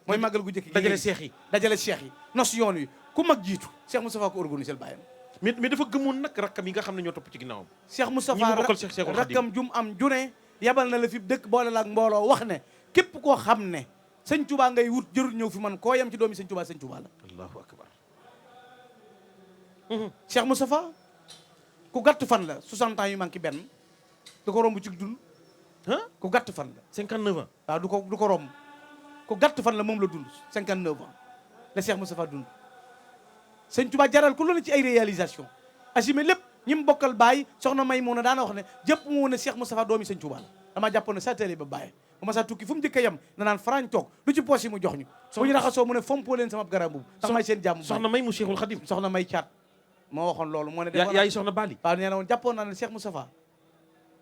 mooy màggal gu njëkk gi dajale seex yi dajale seex yi nos yoon wi ku mag jiitu Cheikh Moustapha ko organisé bàyyam mais dafa gëmoon nag rakkam yi nga xam ne ñoo topp ci ginnaawam Cheikh ñi Moustapha mu bokkal Cheikhul Khadim rakkam jum am june yabal na la fi dëkk boole la ak mbooloo wax ne képp koo xam ne sëñ Touba ngay wut jërul ñëw fi man koo yem ci doomi sëñ Touba la allahu akbar Cheikh Moustapha ku gàtt fan la 60 ans yu manqué benn du ko romb ci dund ku gàtt fan la 59 ans waaw du ko romb ku gàtt fan la moom la dund 59 ans la Cheikh Moustapha dund sëñ Touba jaral ko loolu ci ay réalisation assumé lépp ñi mu bokkal baay soxna may mun a daana wax ne jëpp mu woon ne Cheikh Moustapha doomi sëñ Touba la damaa jàppoon ne sa télé ba bàyyi bu ma saa tukki fu mu njëkk a yem na naan farañ toog lu ci poche yi mu jox ñu bu ñu raxasoo mu ne fompoo leen sama garab boobu ndax may seen jàmm soxna may mu Cheikhul Khadim soxna may caat moo waxoon loolu moo ne yaay soxna Bali waaw nee na woon jàppoon naa ne Cheikh Moustapha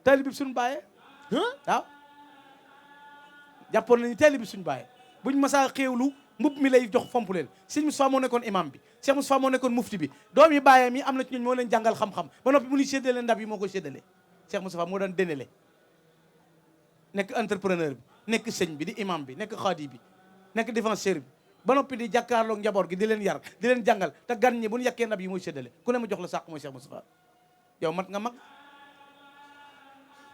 taalibe bi suñu bàyyee waaw jàppoon nañu taalibe bi suñu bàyyee buñ masaa xéewlu mbub mi lay jox fomp leen sëñ Moustapha moo nekkoon imam bi Cheikh Moustapha moo nekkoon mufti bi doom yi bàyyam yi am na ci ñooñ moo leen jàngal xam-xam ba noppi mu ni séddale ndab yi moo ko séddale Cheikh Moustapha moo daan dénele nekk entrepreneur bi nekk sëñ bi di imam bi nekk xaadi bi nekk défenseur bi ba noppi di jàkkaarloog njaboot gi di leen yar di leen jàngal te gan ñi bu ñu yàkkee ndab yi mooy séddale ku ne mu jox la sàq mooy Cheikh Moustapha yow mat nga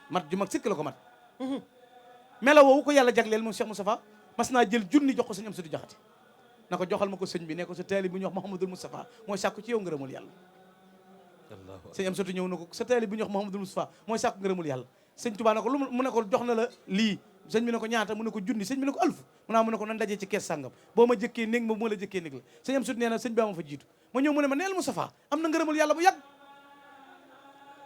mat ju mag sëkk la ko mat melo woowu ko yàlla jagleel moom Cheikh Moustapha mas naa jël junni jox ko sëñ Amsatu Jaxate na ko joxal ma ko sëñ bi ne ko sa taali bu ñuy wax Mouhamadul Moustapha mooy sàkku ci yow ngërëmul yàlla sëñ Amsatu ñëw na ko sa taali bu ñuy wax Mouhamadul Moustapha mooy sàkku ngërëmul yàlla sëñ Tuubaa na ko lu mu ne ko jox na la lii sëñ bi ne ko ñaata mu ne ko junni sëñ bi ne ko alfu mu ne ko nan dajee ci kees sàngam boo ma jëkkee néeg ma bu ma la jëkkee néeg la sëñ Amsatu nee na sëñ bi ma fa jiitu ma ñëw mu ne ma neel Moustapha am na ngërëmul yàlla bu yàgg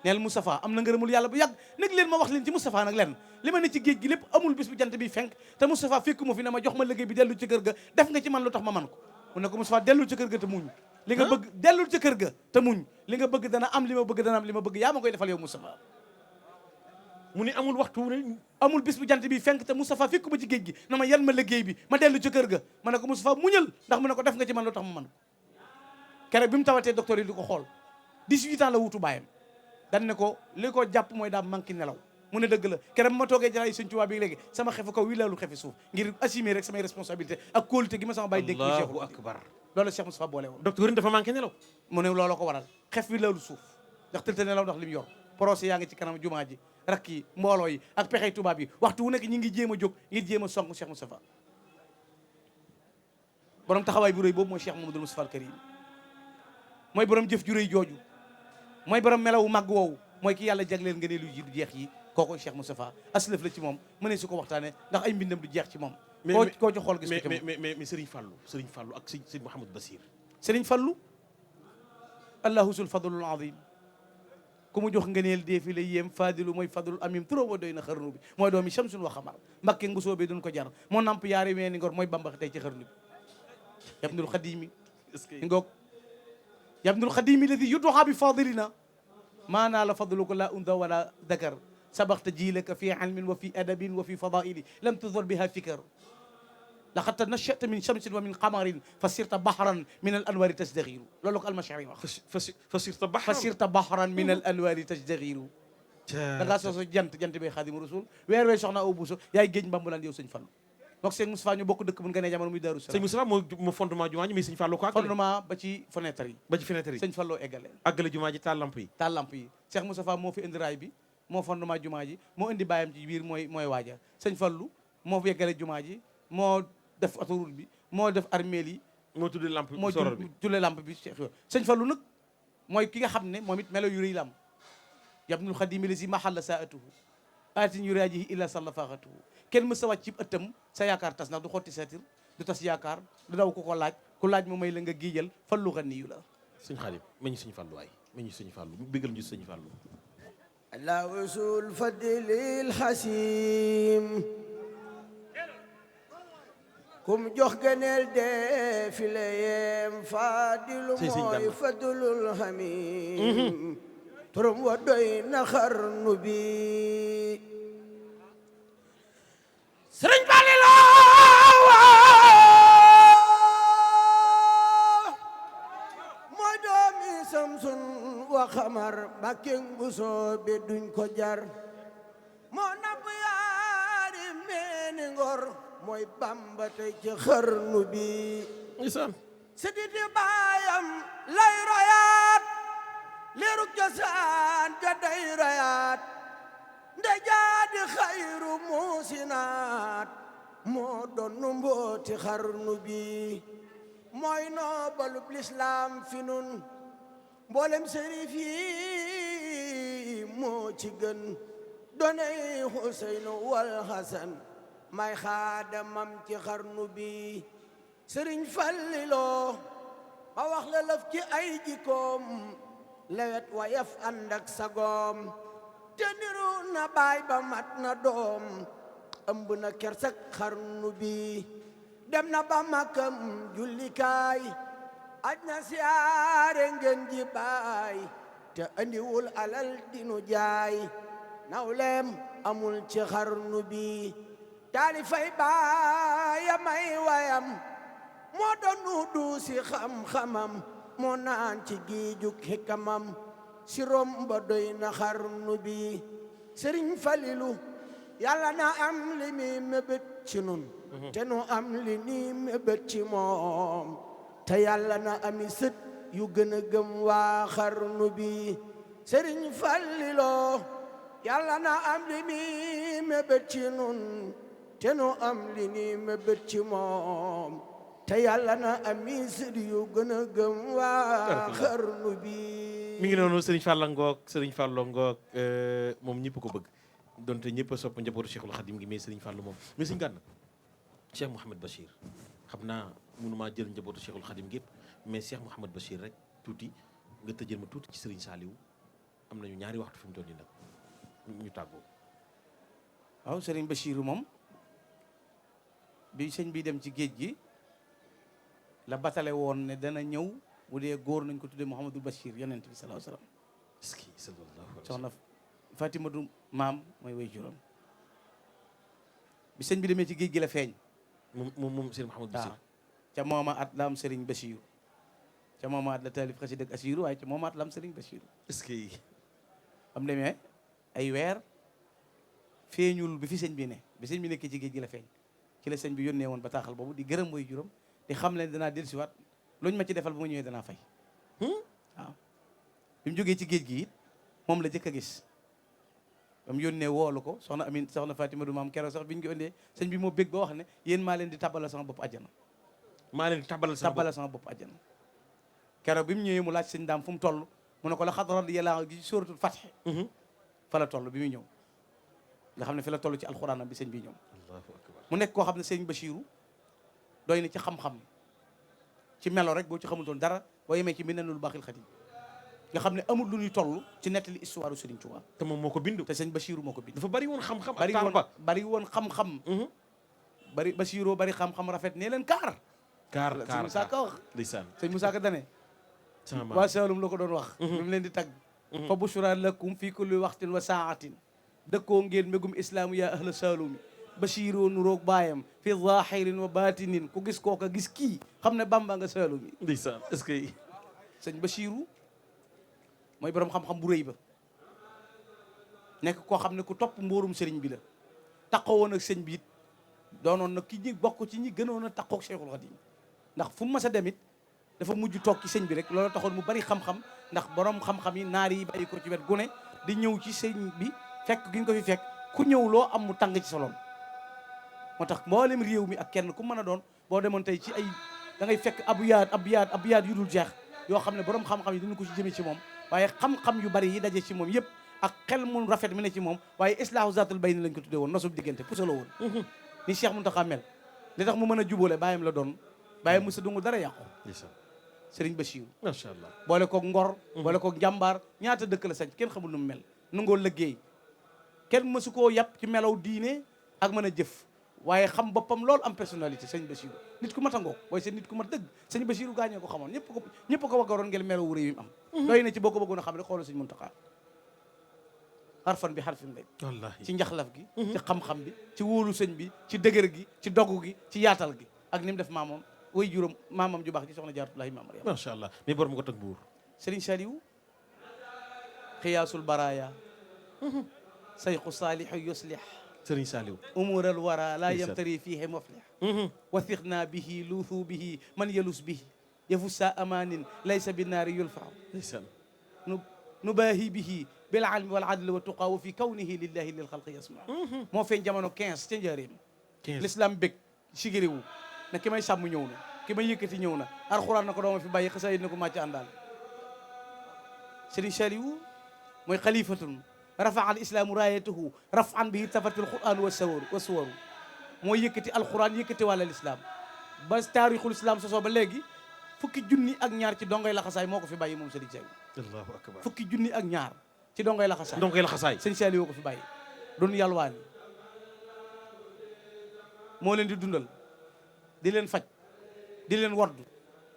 neel Moustapha am na ngërëmul yàlla bu yàgg nag leen ma wax leen ci Moustapha nag leen li ma ne ci géej gi lépp amul bis bu jant bi fenk te Moustapha fekku ma fi ne ma jox ma liggéey bi dellu ci kër ga def nga ci man lu tax ma man ko mu ne ko Moustapha dellul ci kër ga te muñ li nga bëgg dellul ci kër ga te muñ li nga bëgg dana am li ma bëgg dana am li ma bëgg yaa ma koy defal yow Moustapha mu ne amul waxtu ne amul bis bu jant bi fenk te Moustapha fekku ma ci géej gi na ma yan ma liggéey bi ma dellu ci kër ga ma ne ko Moustapha muñal ndax mu ne ko def nga ci man lu tax ma man ko keroog bi mu tawatee docteur yi di ko xool 18 ans la wutu baayam dan ne ko li ko jàpp mooy daa manqué nelaw mu ne dëgg la keroog ma toogee jaraay sëñ Tuubaa bi léegi sama xefu kaw wi laalu xefi suuf ngir assumer rek samay responsabilité ak kóolute gi ma sama bàyyi dégg allahu akbar loolu Cheikh Moustapha boole woon docteur yi dafa manqué nelaw mu ne loolu ko waral xef wi laalu suuf ndax tëlte nelaw ndax li mu yor procès yaa ngi ci kanam jumaa ji rakk yi mbooloo yi ak pexey tubaab yi waxtu wu nekk ñi ngi jéem a jóg ngir jéem a song Cheikh Moustapha borom taxawaay bu rëy boobu mooy Cheikh Mamadou Moustapha al Karim mooy borom jëf ju rëy jooju mooy borom melawu màgg woowu mooy ki yàlla jagleel nga ne lu ji du jeex yi kooku Cheikh Moustapha aslëf la ci moom mënee su ko waxtaane ndax ay mbindam du jeex ci moom koo ci xool gis ko ci moom mais Serigne Fallou ak sëñ Mouhamadou Bassir Serigne Fallou allahu sul fadlul azim ku mu jox ngëneel dee fi la yéem fadilu mooy fadlul amim trop ba doy na xarnu bi mooy doomi Shamsun wa xamar Mbakke ngu soobee duñ ko jar moo namp yaari weeni ngor mooy bambax tey ci xarnu bi yabnul xadimi ngoog yabnul xadimi ladi yuduha bi fadilina maanaa la fadluka la unda wala dakar sabaxta jiilaka fi ilmin wa fi adabin wa fi fadaili lam tudar biha fikar laqad nashata min shamsin wa min qamarin fa sirta bahran min al anwari tasdaxiru loolu ko almashari wax fa sirta bahran min al anwari tasdaxiru da ngaa sooso jant bay xaadimu rasul weer wee soxna aw buso yaay géej mbambulaan yow sëñ Fallu mook sëñ Moustapha ñu bokk dëkk bu nga nee jamono muy Daaru Salaam sëñ Moustapha moo fondement jumaa ji mais sëñ Fallou ko àggale fondement ba ci fenêtre yi ba ci fenêtre yi sëñ Fallou eggale àggale jumaa ji taal lamp yi taal lamp yi Cheikh Moustapha moo fi indi raay bi moo fondement jumaa ji moo indi bàyyam ci biir mooy waaja sëñ Fallu moo yeggale jumaa ji moo def autoroute bi moo def armeel yi moo tuddee lamp moo soror bi tuddee lamp bi sëñ Fallu nag mooy ki nga xam ne moom it melo yu rëy la am yabnul xadimi la si mahalla saatuhu aatin yuraajihi illa salla faaxatuhu kenn mës sa wàcc ci ëttam sa yaakaar tas ndax du xotti satir du tas yaakaar du daw ku ko laaj ku laaj mu may la nga giijal fallu xani yu la sëñ Xaadim ma ñu sëñ Fallu waay ma ñu sëñ Fallu béggal ñu sëñ Fallu ala usul fadlil xasim kum jox gëneel de fileyeem fadilu mooy fadlul xamim turum wa doy na xarnu bi sëriñ Fallilu mooy doomi samsun wa xamar bakkeng bu soobe duñ ko jar moo napp yaari meeni ngor mooy Bamba tey ci xarnu bi siditi baayam lay royaat leeruk cosaan ga day royaat nde jaadi xayru muusinaat moo doon nu mbooti xarnu bi mooy noobalub lislaam fi nun mboolem sërif yi moo ci gën donay Xuseynu wal Xasan may xaadamam ci xarnu bi sëriñ Falliloo ma wax la lëf ci ay jikkoom lewet wayaf ànd ak sagoom te niru na baay ba mat na doom ëmb na kersak xarnu bi dem na ba makkam jullikaay aj na siyaare ngeen ji baay te andiwul alal dinu jaay nawleem amul ci xarnu bi taali fay baaya may wayam moo doon nu duusi xam-xamam moo naan ci giijuk hikamam si romba doy na xarnu bi sëriñ Falilu yàlla na am li mi mébét ci nun te nu am li ni mébét ci moom te yàlla na ami sët yu gën a gëm waa xarnu bi sëriñ Falliloo yàlla na am li mi mébét ci nun te nu am li ni mébét ci moom te yàlla na ami sët yu gën a gëm waa xarnu bi mi ngi noonu sëriñ Falla ngoog sëriñ Fallo ngoog moom ñëpp ko bëgg donte ñëpp a sopp njabootu Cheikhul Khadim gi mais sëriñ Fallu moom mais sëriñ Gana Cheikh Mouhamed Bachir xam naa mënumaa jël njabootu Cheikhul Khadim gépp mais Cheikh Mouhamed Bachir rek tuuti nga tëjal ma tuuti ci sëriñ Saliou am nañu ñaari waxtu fi mu toll nii nag ñu tàggoo. waaw sëriñ Bachir moom bi sëñ bi dem ci géej gi la batale woon ne dana ñëw bu dee góor nañ ko tuddee Mouhamadul Bachir yonent bi sallallahu alayhi wasallam est-ce que sallallahu alayhi soxna Fatimatu maam mooy way juróom bi sëñ bi demee ci géej gi la feeñ moom sëriñ Mouhamed Bachir ca mooma at la am sëriñ Bachir ca mooma at la taalif xasida ak Asiru waaye ca mooma at la am sëriñ Bachir est-ce que am demee ay weer feeñul bi fi sëñ bi ne bi sëñ bi nekkee ci géej gi la feeñ ci la sëñ bi yónnee woon bataaxal boobu di gërëm way juróom di xam leen danaa dellusiwaat luñ ma ci defal bu ma ñëwee danaa fay waaw bi mu jógee ci géej gi it moom la jëkk a gis ba mu yónnee woolu ko soxna Amin soxna Fatima du maam keroog sax bi ñu ko indee sëñ bi moo bég ba wax ne yéen maa leen di tabbalal sama bopp àjjana maa leen di tabbalal sama bopp àjjana keroog bi mu ñëwee mu laaj sëñ daam fu mu toll mu ne ko la xad radiyallahu gi sóoratul Fath fa la toll bi muy ñëw nga xam ne fi la toll ci alxuraanam bi sëñ bi ñëw Allahu akbar mu nekk koo xam ne sëñ Bachiru doy na ci xam-xam ci melo rek boo ci xamutoon dara boo yemee ci Minanul Baaxil Xadim nga xam ne amul lu ñuy toll ci nettali histoire Serigne Touba te moom moo ko bindu te sëñ Bachiru moo ko bind dafa bari woon xam-xam bari woon xam-xam bari Bachiru bari xam-xam rafet nee leen kaar sëñ Moussa Ka wax ndeysaan sëñ Moussa Ka dane waa Saalum la ko doon wax bi mu leen di tagg fa bushra lakum fi kulli waxtin wa saatin dëkkoo ngeen mbégum islaamu yaa ahla Saalumi Bachiru nu roog baayam fi zahirin wa batinin ku gis kooka gis kii xam ne Bamba nga Saalumi ndeysaan est-ce que sëñ Bachiru mooy borom xam-xam bu rëy ba nekk koo xam ne ku topp mbóorum sëriñ bi la taxawoon ak sëñ bi it doonoon na ki ñi bokk ci ñi gënoon a taxaw ak Cheikhul Khadim ndax fu mu mas a dem it dafa mujj toog ci sëñ bi rek loolu taxoon mu bari xam-xam ndax borom xam-xam yi naar yi bàyyi ko ci wet gu ne di ñëw ci sëñ bi fekk gi ñu ko fi fekk ku ñëw loo am mu tàng ci soloon moo tax mboolem réew mi ak kenn ku mën a doon boo demoon tey ci ay da ngay fekk abiyaat yu dul jeex yoo xam ne borom xam-xam yi dina ko ci jëmee ci moom waaye xam-xam yu bari yi daje ci moom yëpp ak xel mu rafet mi ne ci moom waaye islaahu zaatul bayni lañ ko tuddee woon nosub diggante pusala woon ni Cheikh Mountakha mel li tax mu mën a jubóole bàyyam la doon bàyyam musa dungu dara yàqu Serigne Bachir macha allah boole koog ngor boole koog njàmbaar ñaata dëkk la sañ kenn xamul nu mu mel nangoo liggéey kenn mësu koo yàpp ci melaw diine ak mën a jëf waaye xam boppam lool am personnalité sëñ Bachir nit ku mat a ngoog waaye seen nit ku mat dëgg sëñ Bachir gaañee ko xamoon ñëpp ko waggaroon ngeen melaw wu réew yi am doy na ci boo ko bëggoon a xam rek xoolal sëñ Mountakha xarfan bi xarfin lay wallaahi ci njaxlaf gi ci xam-xam bi ci wóolu sëñ bi ci dëgër gi ci dogu gi ci yaatal gi ak ni mu def maamoom way juróom maamam ju baax ci soxna Jaaratullaahi maam Mariam macha allah mais borom ko tag buur Serigne Saliou xiyaasul baraya sayxu saalihu yuslih Serigne Saliou umur al wara la yamtari fihi muflih wathiqna bihi luuthu bihi man yalus bihi yafussa amanin laysa binnaari yulfau nubaahi bihi bil almi wal adli wa tuqa wa fi kawnihi lillahi lil xalqi yasma moo feeñ jamono 15 ca njëriñ l'islam bég sigiriwu na ki may sàmm ñëw na ki may yëkkati ñëw na alxuraan na ko dooma fi bàyyi xasaayid na ko màcc àndaal Serigne Saliou mooy xalifatun rafa al islaamu raayatuhu rafan bihi tafatul quran wa suwaru mooy yëkkati alxuraan yëkkati wàlla l'islam ba taarixul islam sosoo ba léegi fukki junni ak ñaar ci dongay laxasaay moo ko fi bàyyi moom Serigne Saliou allahu akbar fukki junni ak ñaar ci dongay laxasaay dongay laxasaay Serigne Saliou ko fi bàyyi doon yalwaani moo leen di dundal di leen faj di leen wardu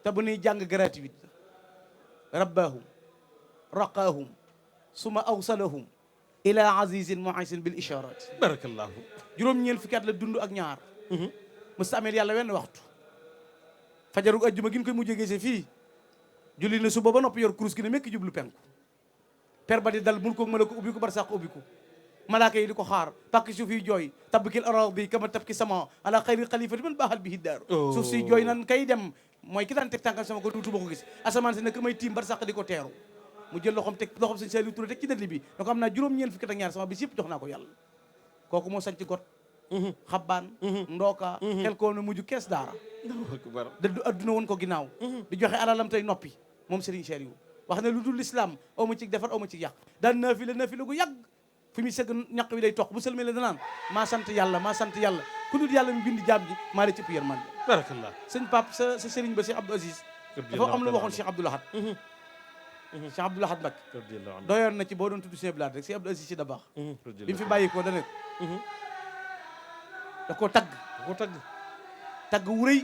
te bu ñuy jàng gratuit rabbaahum raqaahum suma awsalahum ila azizin muisin bil isharat barakallahu juróom-ñeent fukki at la dund ak ñaar mësta amee yàlla wenn waxtu fajarug ajjuma gin koy mujjee gisee fii julli na suba ba noppi yor kurus gi ne mekk jublu penku per ba di dal mul koog mala ko ubbi ko bar sax ubbi ko malaaka yi di ko xaar pàkk suuf yi jooy tabkil aradi kama tabki sama ala xayri xalifati man baaxal bihi daaru suuf si jooy nan kay dem mooy ki daan teg tànkam sama ko duutuma ko gis asamaan si ne ka may tiim bar sax di ko teeru mu jël loxoom teg loxoom sëñ Saliou Touré teg ci dënn bi da ko am naa juróom-ñeent fukki ak ñaar sama bis yëpp jox naa ko yàlla kooku moo sañ ci got xabbaan ndooka xel koo na mujj kees daara dëddu adduna woon ko ginnaaw di joxe alalam tey noppi moom Serigne Saliou wax ne lu dul l'islam aw ma ci defar aw ma ci yàq daan naafila gu yàgg fi muy sëgg ñaq wi day toq bu sëlmee la danaan maa sant yàlla ku dul yàlla mi bind jaam ji maa la cëpp yërmande barakallah sëñ Pape sa sëriñ ba Cheikh Abdou Aziz dafa am lu waxoon Cheikh Abdou Lahad Cheikh Abdou Lahad Mbacké doyoon na ci boo doon tudd Cheikh Blad rek Cheikh Abdou Aziz si da baax bi mu fi bàyyi ko dane da koo tagg wu rëy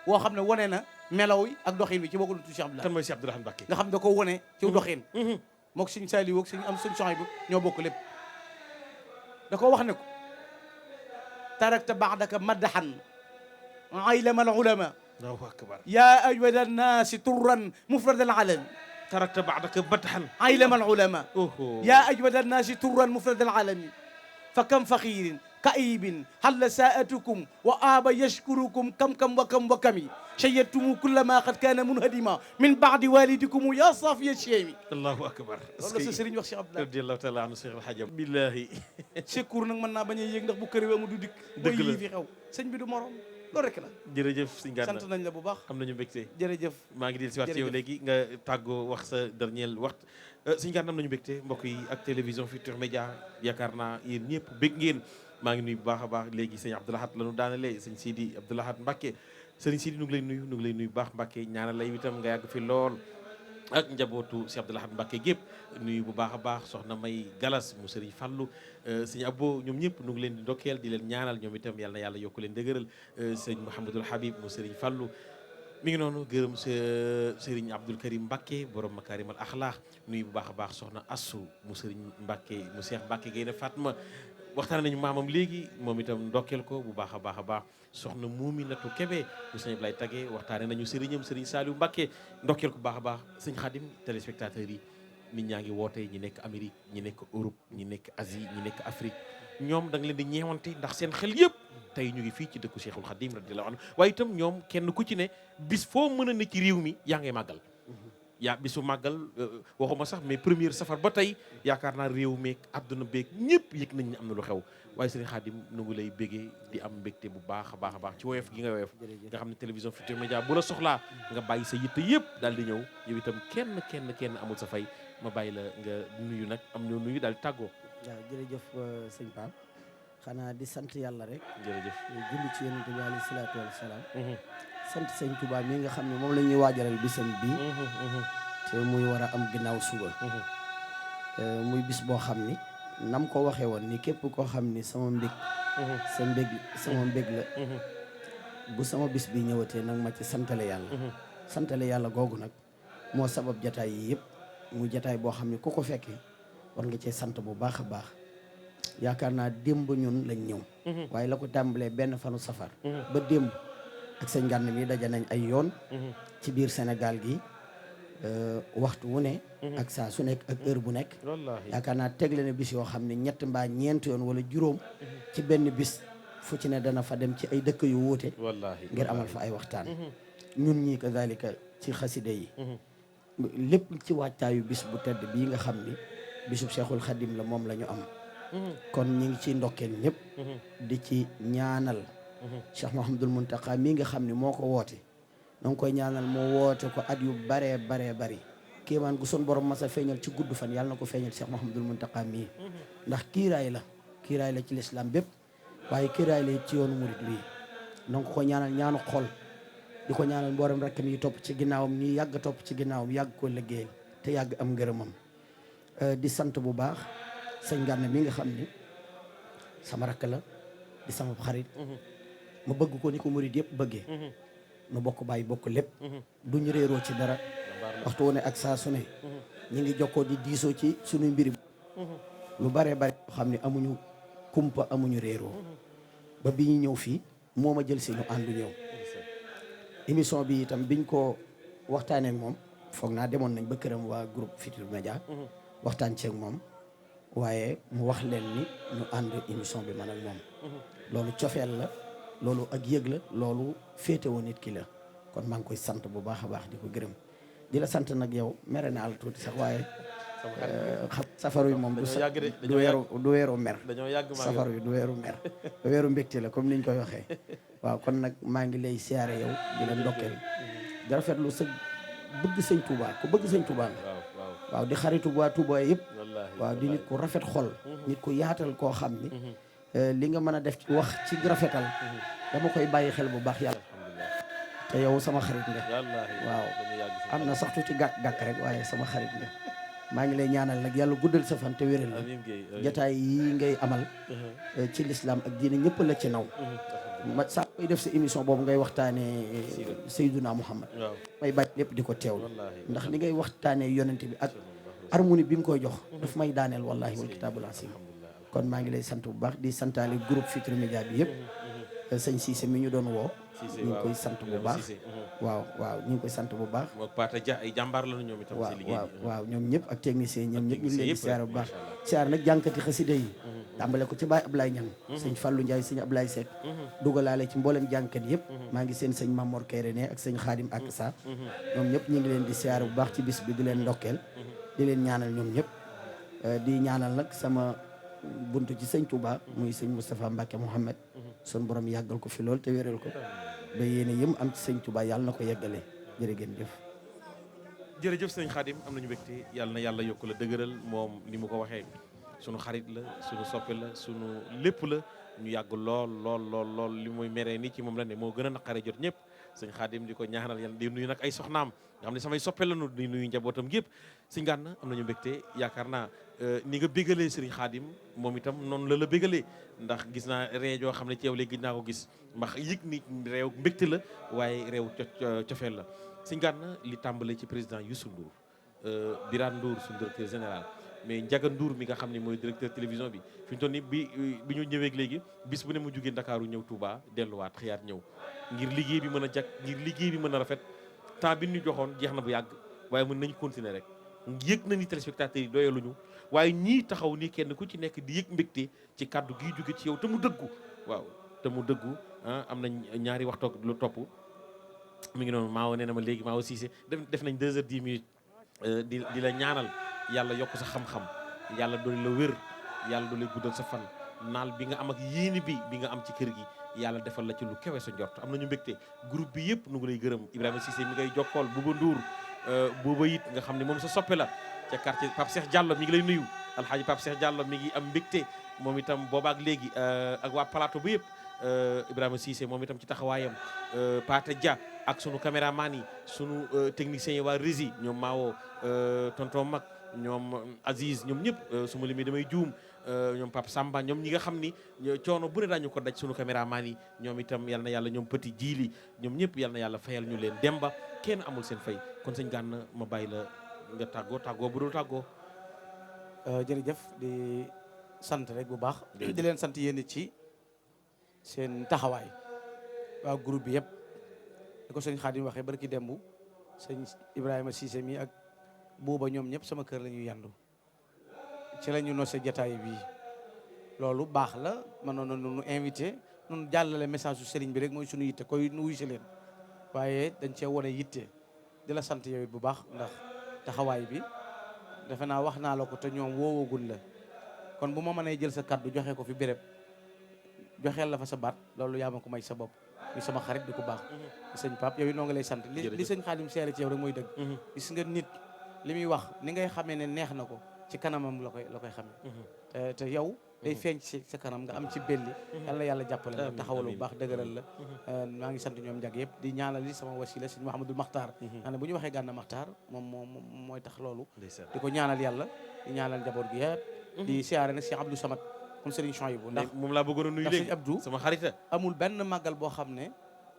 woo xam ne wane na melaw yi ak doxin bi ci boo ko doon tudd Cheikh Abdou Lahad kan mooy Cheikh Abdou Lahad Mbacké nga xam da ko wane ci doxin mook suñ Saliou ak suñ am suñ Sohaybu ñoo bokk lépp da ko wax ne ko tarakta ba'daka madhan aylama al ulama Allahu akbar ya ajwada an-nas turran mufrad al-alam tarakta ba'daka madhan aylama al ulama ya ajwada an-nas turran mufrad al-alam fa kam fakhirin كئيب هل ساءتكم وآب يشكركم كم وكم شيدتم كل ما قد كان منهدما من بعد والدكم يا صافي الشيم الله أكبر loolu la sëriñ wax Cheikh Abdoulaye radiyallahu ta'ala anhu Cheikh Al Hadj billahi secours nag mën naa bañ a yéeg ndax bu kër wi amul du dikk dëgg la fi xew sëñ bi du morom loolu rek la jërëjëf sëñ Gana sant nañ la bu baax am nañu mbégte jërëjëf maa ngi dellu si waat ci yow léegi nga tàggoo wax sa dernier waxtu sëñ Gana am nañu mbégte mbokk yi ak télévision Futurs Médias yaakaar naa yéen ñëpp bég ngeen maa ngi nuyu bu baax a baax léegi sëñ Abdou Lahad la ñu daanalee sëñ Sidi Abdou Lahad Mbacké sëriñ Sidi nu ngi lay nuyu bu baax Mbacké ñaanal lay itam nga yàgg fi lool ak njabootu si Abdou Lahad Mbacké gépp nuyu bu baax a baax soxna May Galas mu sëriñ Fallu sëñ Abo ñoom ñëpp nu ngi leen di ndokkeel di leen ñaanal ñoom itam yàlla na yàlla yokku leen dëgëral sëñ Mouhamadul Habib mu sëriñ Fallu mi ngi noonu gërëm sëriñ Abdoul Karim Mbacké borom makarimal axlaax nuyu bu baax a baax soxna Assou mu sëriñ Mbacké mu Cheikh Mbacké Gaynde Fatma waxtaan nañu maamam léegi moom itam ndokkeel ko bu baax a baax soxna Muuminatu Kebe bu sëñ Blay Tagge waxtaane nañu sëriñam sëriñ Saliou Mbacké ndokkeel ko bu baax a baax sëñ Khadim téléspectateurs yi nit ñaa ngi woote ñi nekk Amérique ñi nekk Europe ñi nekk Asie ñi nekk Afrique ñoom da nga leen di ñeewante ndax seen xel yëpp tey ñu ngi fii ci dëkku Cheikhul Khadim radiyallahu anhu waaye itam ñoom kenn ku ci ne bis foo mën a ne ci réew mi yaa ngay màggal bisu màggal waxuma sax mais première safar ba tey yaakaar naa réew meeg àdduna beeg ñëpp yëg nañ ne am na lu xew waaye sëriñ Khadim nu ngi lay béggee di am mbégte bu baax a baax a baax ci woyof gi nga woyof nga xam ne télévision Futurs Médias bu la soxlaa nga bàyyi sa yitte yëpp daal di ñëw yow itam kenn amul sa fay ma bàyyi la nga nuyu nag am ñoo nuyu daal di tàggoo. waaw jërëjëf sëñ Pape xanaa di sant yàlla rek. jërëjëf julli ci yonent bi alayhi salaatu wa salaam. sant sëñ Touba mi nga xam ne moom la ñuy waajalal bisam bi te muy war a am ginnaaw suba. muy bis boo xam ni nam ko waxee woon ni képp koo xam ni sama mbég sama mbég la bu sama bis bi ñëwatee nag ma ci santale yàlla santale yàlla googu nag moo sabab jataay yi yëpp muy jataay boo xam ne ku ko fekkee war nga cee sant bu baax a baax yaakaar naa démb ñun lañ ñëw waaye la ko tàmbalee benn fanu safar ba démb ak sëñ Gana mi daje nañ ay yoon ci biir Sénégal gi waxtu wu ne ak saa su nekk ak heure bu nekk yaakaar naa tegle na bis yoo xam ne ñett mbaa ñeent yoon wala juróom ci benn bis fu ci ne dana fa dem ci ay dëkk yu wuute ngir amal fa ay waxtaan ñun ñii kazalika ci xaside yi lépp ci wàccaayu bis bu tedd bii nga xam ni bisub Cheikhul Khadim la moom la ñu am kon ñi ngi ciy ndokkeel ñëpp di ci ñaanal Cheikh Mouhamadoul Mountakha mii nga xam ne moo ko woote na nga koy ñaanal moo woote ko at yu baree bari kéemaan gu son borom masa feeñal ci gudd fan yàlla na ko feeñal Cheikh Mouhamadoul Mountakha mii ndax kiiraay la ci lislaam bépp waaye kiiraay la ci yoonu murit bii na nga ko ñaanal ñaanu xol di ko ñaanal mboolem rakk mi topp ci ginnaawam ñi yàgg topp ci ginnaawam yàgg ko liggéeyal te yàgg am ngërëmam di sant bu baax sëñ Gana mi nga xam ni sama rakk la di sama xarit ma bëgg ko ni ko murit yëpp bëggee nu bokk bàyyi bokk lépp duñu réeroo ci dara waxtu wu ne ak saa su ne ñi ngi jokkoo di diisoo ci suñu mbiri lu bare xam ne amuñu kumpa amuñu réeroo ba bi ñu ñëw fii moo ma jël si ñu àndu ñëw émission bi itam biñ ko waxtaanee ak moom foog naa demoon nañ ba këram waa groupe Futurs Médias waxtaan ceeg moom waaye mu wax leen ni ñu ànd émission bi man ak moom loolu cofeel la loolu ak yëg la loolu féetewoo nit ki la kon maa ngi koy sant bu baax a baax di ko gërëm di la sant nag yow mere naa la tuuti sax waaye safaru yi moom du weeru mer safaru yi du weeru mer weeru mbégte la comme niñ koy waxee waaw kon nag maa ngi lay siyaare yow di la ndokkeel di rafetlu sa bëgg sëñ Touba ku bëgg sëñ Touba la waaw di xaritu waa Touba yëpp waaw di nit ku rafet xol nit ku yaatal koo xam ni li nga mën a def ci wax ci rafetal dama koy bàyyi xel bu baax yàlla te yow sama xarit nga waaw am na sax tuuti gàkk rek waaye sama xarit nga maa ngi lay ñaanal nag yàlla guddal sa fan te wéral la jataay yi ngay amal ci lislaam ak diine ñëpp la ci naw ma saa koy def sa émission boobu ngay waxtaanee Seydouna Muhammad may bàyyi lépp di ko teewlu ndax li ngay waxtaanee yonent bi ak harmonie bi nga koy jox daf may daaneel wallahi wal kitaabul asiim kon maa ngi lay sant bu baax di santaale groupe Futurs Médias bi yëpp sëñ Cissé mi ñu doon woo ñu ngi koy sant bu baax waaw ñu ngi koy sant bu baax Pata Dia ay jàmbaar lañu ñoom itam ci liggéey bi waaw ñoom ñëpp ak technicien ñoom ñëpp ñu ngi leen di siyaar bu baax siyaar nag jànkati xasida yi tàmbale ko ci Baye Ablaye Niang sëñ Fallou Ndiaye sëñ Ablaye Seck dugalaale ci mboolem jànkat yëpp maa ngi seen sëñ Mamor Kéré ak sëñ Khadim ak sa ñoom ñëpp ñu ngi leen di siyaar bu baax ci bis bi di leen ndokkeel di leen ñaanal ñoom ñëpp di ñaanal nag sama buntu ci sëñ Touba muy sëñ Moustapha Mbacke Mouhamed sun borom yàggal ko fi lool te wéral ko ba yéene yëm am ci sëñ Touba yàlla na ko yeggale jërë ngeen jëf jërëjëf sëñ Khadim am nañu mbégte yàlla na yàlla yokk la dëgëral moom ni mu ko waxee sunu xarit la sunu soppe la sunu lépp la ñu yàgg lool li muy meree ni ci moom la ne moo gën a naqare jot ñëpp sëñ Khadim di ko ñaanal yàlla di nuyu nag ay soxnaam nga xam ne samay soppe la nu di nuyu njabootam yëpp sëñ Gana am nañu mbégte yaakaar naa ni nga bégalee sëriñ Khadim moom itam noonu la bégalee ndax gis naa ree joo xam ne ci yow léegi naa ko gis ndax yëg ni réew mbégte la waaye réew cofeel la sëñ Gana li tàmbale ci président Youssou Ndour Birane Ndour suñu directeur général mais Ndiaga Ndour mi nga xam ne mooy directeur télévision bi fi ñu toll nii bi ñu ñëweeg léegi bis bu ne mu jugee Ndakaaru ñëw Touba delluwaat xëyaat ñëw ngir liggéey bi mën a jag ngir liggéey bi mën a rafet temps bi ñu joxoon jeex na bu yàgg waaye mën nañu continuer rek yëg na ni téléspectateurs yi doyaluñu waaye ñii taxaw ni kenn ku ci nekk di yëg mbégte ci kàddu gii jóge ci yow te mu dëggu waaw te mu dëggu am nañ ñaari waxtu lu topp mi ngi noonu Maawo nee na ma léegi Maawo Cissé def nañ 2h10 di la ñaanal yàlla yokk sa xam-xam yàlla dooli la wér yàlla dooli guddal sa fan naal bi nga am ak yéeni bi nga am ci kër gi yàlla defal la ci lu kewe sa njort am nañu mbégte groupe bi yëpp nu ngi lay gërëm Ibrahima Cissé mi ngay jokkool Bouba Ndour booba it nga xam ne moom sa soppe la ca quartier Pape Cheikh Diallo mi ngi lay nuyu alxaaji Pape Cheikh Diallo mi ngi am mbégte moom itam boobaak léegi ak waa plateau bu yëpp Ibrahima Cissé moom itam ci taxawaayam Pate Dia ak sunu caméraman yi sunu techniciens yi waa régie ñoom Mawo tonton Mag ñoom Aziz ñoom ñëpp su ma limee damay juum ñoom Pape Samba ñoom ñi nga xam ni coono bu ne daañu ko daj sunu caméraman yi ñoom itam yal na yàlla ñoom petit jiili ñoom ñëpp yal na yàlla fayal ñu leen Demba kenn amul seen fay kon sëñ Gana ma bàyyi la nga tàggoo bu dul tàggoo. jërëjëf di sant rek bu baax. di leen sant yéen ci seen taxawaay waa groupe bi yëpp di ko sëñ Xaadim waxee barki dembu sëñ Ibrahima Cissé mi ak buuba ñoom ñëpp sama kër la ñuy yandu ci la ñu nosé jataay bii loolu baax la mënoon nu invité nun jàllale message su sëriñ bi rek mooy suñu yitte koy nu wuy si leen waaye dañ cee wane yitte di la sant yow bu baax ndax taxawaay bi defe naa wax naa la ko te ñoom woowagul la kon bu ma mënee jël sa kaddu joxe ko fi béréb joxeel la fa sa baat loolu yaa ma ko may sa bopp di sama xarit di ko baax sëñ Pape yow noo ngi lay sant li sëñ Xaadim seere ci yow rek mooy dëgg gis nga nit li muy wax ni ngay xamee ne neex na ko ci kanamam la koy xamee te yow day feeñ ci sa kanam nga am ci belli yàlla jàppale la taxawal bu baax dëgëral la maa ngi sant ñoom njag yëpp di ñaanal li sama wasila sëñ Mouhamadul Makhtar naa ne bu ñu waxee Gana Makhtar moom mooy tax loolu di ko ñaanal yàlla di ñaanal njaboot gi yëpp di siyaare nag Cheikh Abdou Samad comme Serigne Chouaïbou ndax moom laa bëggoon a nuyu léegi sëñ Abdou sama xarita amul benn màggal boo xam ne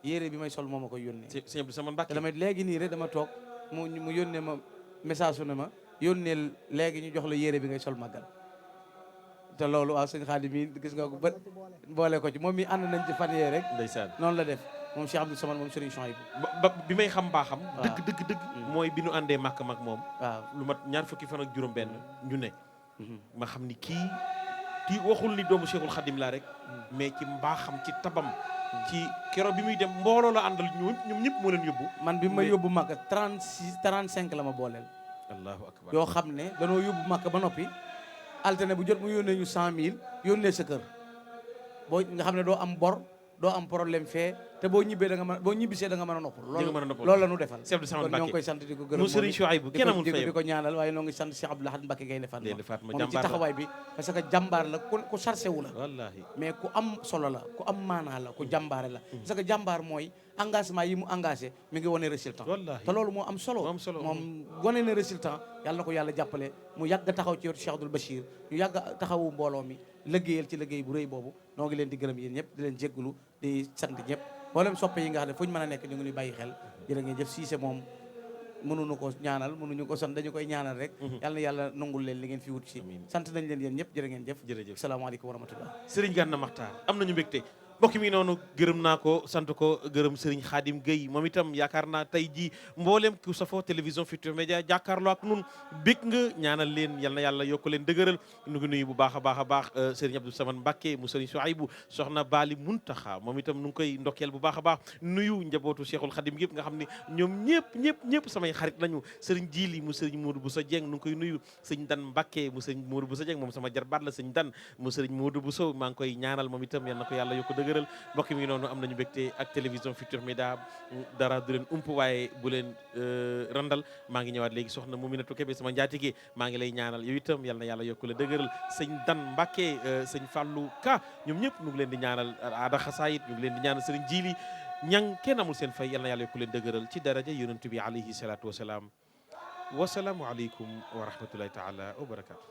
yére bi may sol moo ma koy yónnee sëñ Abdou Samad Mbacke te damay léegi nii rek dama toog mu yónnee ma message su ne ma yónneel léegi ñu jox la yére bi ngay sol màggal te loolu waaw sëñ Xaadim mi gis nga ko ba boole ko ci moom mi ànd nañ ci fan yee rek ndeysaan noonu la def moom Cheikh Abdou Samad moom Serigne Chouaïbou ba bi may xam baaxam dëgg mooy bi nu àndee màkk mag moom waaw lu mat ñaar fukki fan ak juróom benn ñu ne ma xam ni kii waxul ni doomu Cheikhul Khadim laa rek mais ci mbaaxam ci tabam ci keroog bi muy dem mbooloo la àndal ñoom ñëpp moo leen yóbbu man bi ma yóbbu màkk 35 la ma booleel allahu akbar yoo xam ne danoo yóbbu màkk ba noppi altine bu jot mu yónnee ñu 100 000 yónnee sa kër boo nga xam ne doo am bor doo am problème fee te boo ñibbee da nga mën boo ñibbisee da nga mën a noppal loolu la ñu defal Cheikh Abdou Samad kon ñoo ngi koy sant di ko gërëm mu Serigne Chouaïbou kenn amul fayam di ko ñaanal waaye ñoo ngi sant Cheikh Abdou Lahad Mbacké Gaynde Fatma moom ci jàmbaar taxawaay bi parce que jàmbaar la ku chargé wu la wallaahi mais ku am solo la ku am maanaa la ku jàmbaare la parce que jàmbaar mooy engagement yi mu engagé mi ngi wane résultat wallaahi te loolu moo am solo moom wane na résultat yàlla na ko yàlla jàppale mu yàgg taxaw ci wetu Cheikh Abdoul Bachir ñu yàgg taxawu mbooloo mi liggéeyal ci liggéey bu rëy boobu noo ngi leen di gërëm yéen ñëpp di leen jéggulu di sant ñëpp mboolem soppe yi nga xam ne fu ñu mën a nekk ñu ngi ñuy bàyyi xel jërë ngeen jëf Cissé moom mënuñu ko ñaanal mënuñu ko sant dañu koy ñaanal rek yàlla na yàlla nangul leen li ngeen fi wut si sant nañ leen yéen ñëpp jërë ngeen jëf jërëjëf salaamaaleykum wa rahmatullah Serigne Gana Makhtar am nañu mbégte mbokk mi noonu gërëm naa ko sant ko gërëm Serigne Khadim Gueye moom itam yaakaar naa tey jii mboolem ku safoo télévision Futurs Médias jàkkaarloo ak nun bég nga ñaanal leen yal na yàlla yokk leen dëgëral nu ngi nuyu bu baax a baax Serigne Abdou Samad Mbacké mu Serigne Chouaïbou soxna Bali Muntaxa moom itam nu ngi koy ndokkeel bu baax a baax nuyu njabootu Cheikhul Khadim yëpp nga xam ne ñoom ñëpp samay xarit lañu Serigne Djili mu Serigne Modou Bousso Dieng nu ngi koy nuyu Serigne Dan Mbacké mu Serigne Modou Bousso Dieng moom sama jarbaat la Serigne Dan mu Serigne Modou Bousso maa ngi koy ñaanal moom itam yal na ko yàlla yokk dëgëral mbokk mi noonu am nañu mbégte ak télévision Futurs Médias dara du leen ump waaye bu leen randal maa ngi ñëwaat léegi soxna Mouminatou Kébé sama njaatige maa ngi lay ñaanal yow itam yal na yàlla yokk la dëgëral sëñ Dan Mbacké sëñ Fallou Ka ñoom ñëpp ñu ngi leen di ñaanal aada xasaayit ñu ngi leen di ñaanal sëriñ Jili ñang kenn amul seen fay yal na yàlla yokk leen dëgëral ci daraja yonent bi alayhi salaatu wasalaam wasalaamu aleykum wa rahmatullahi taala wa barakatu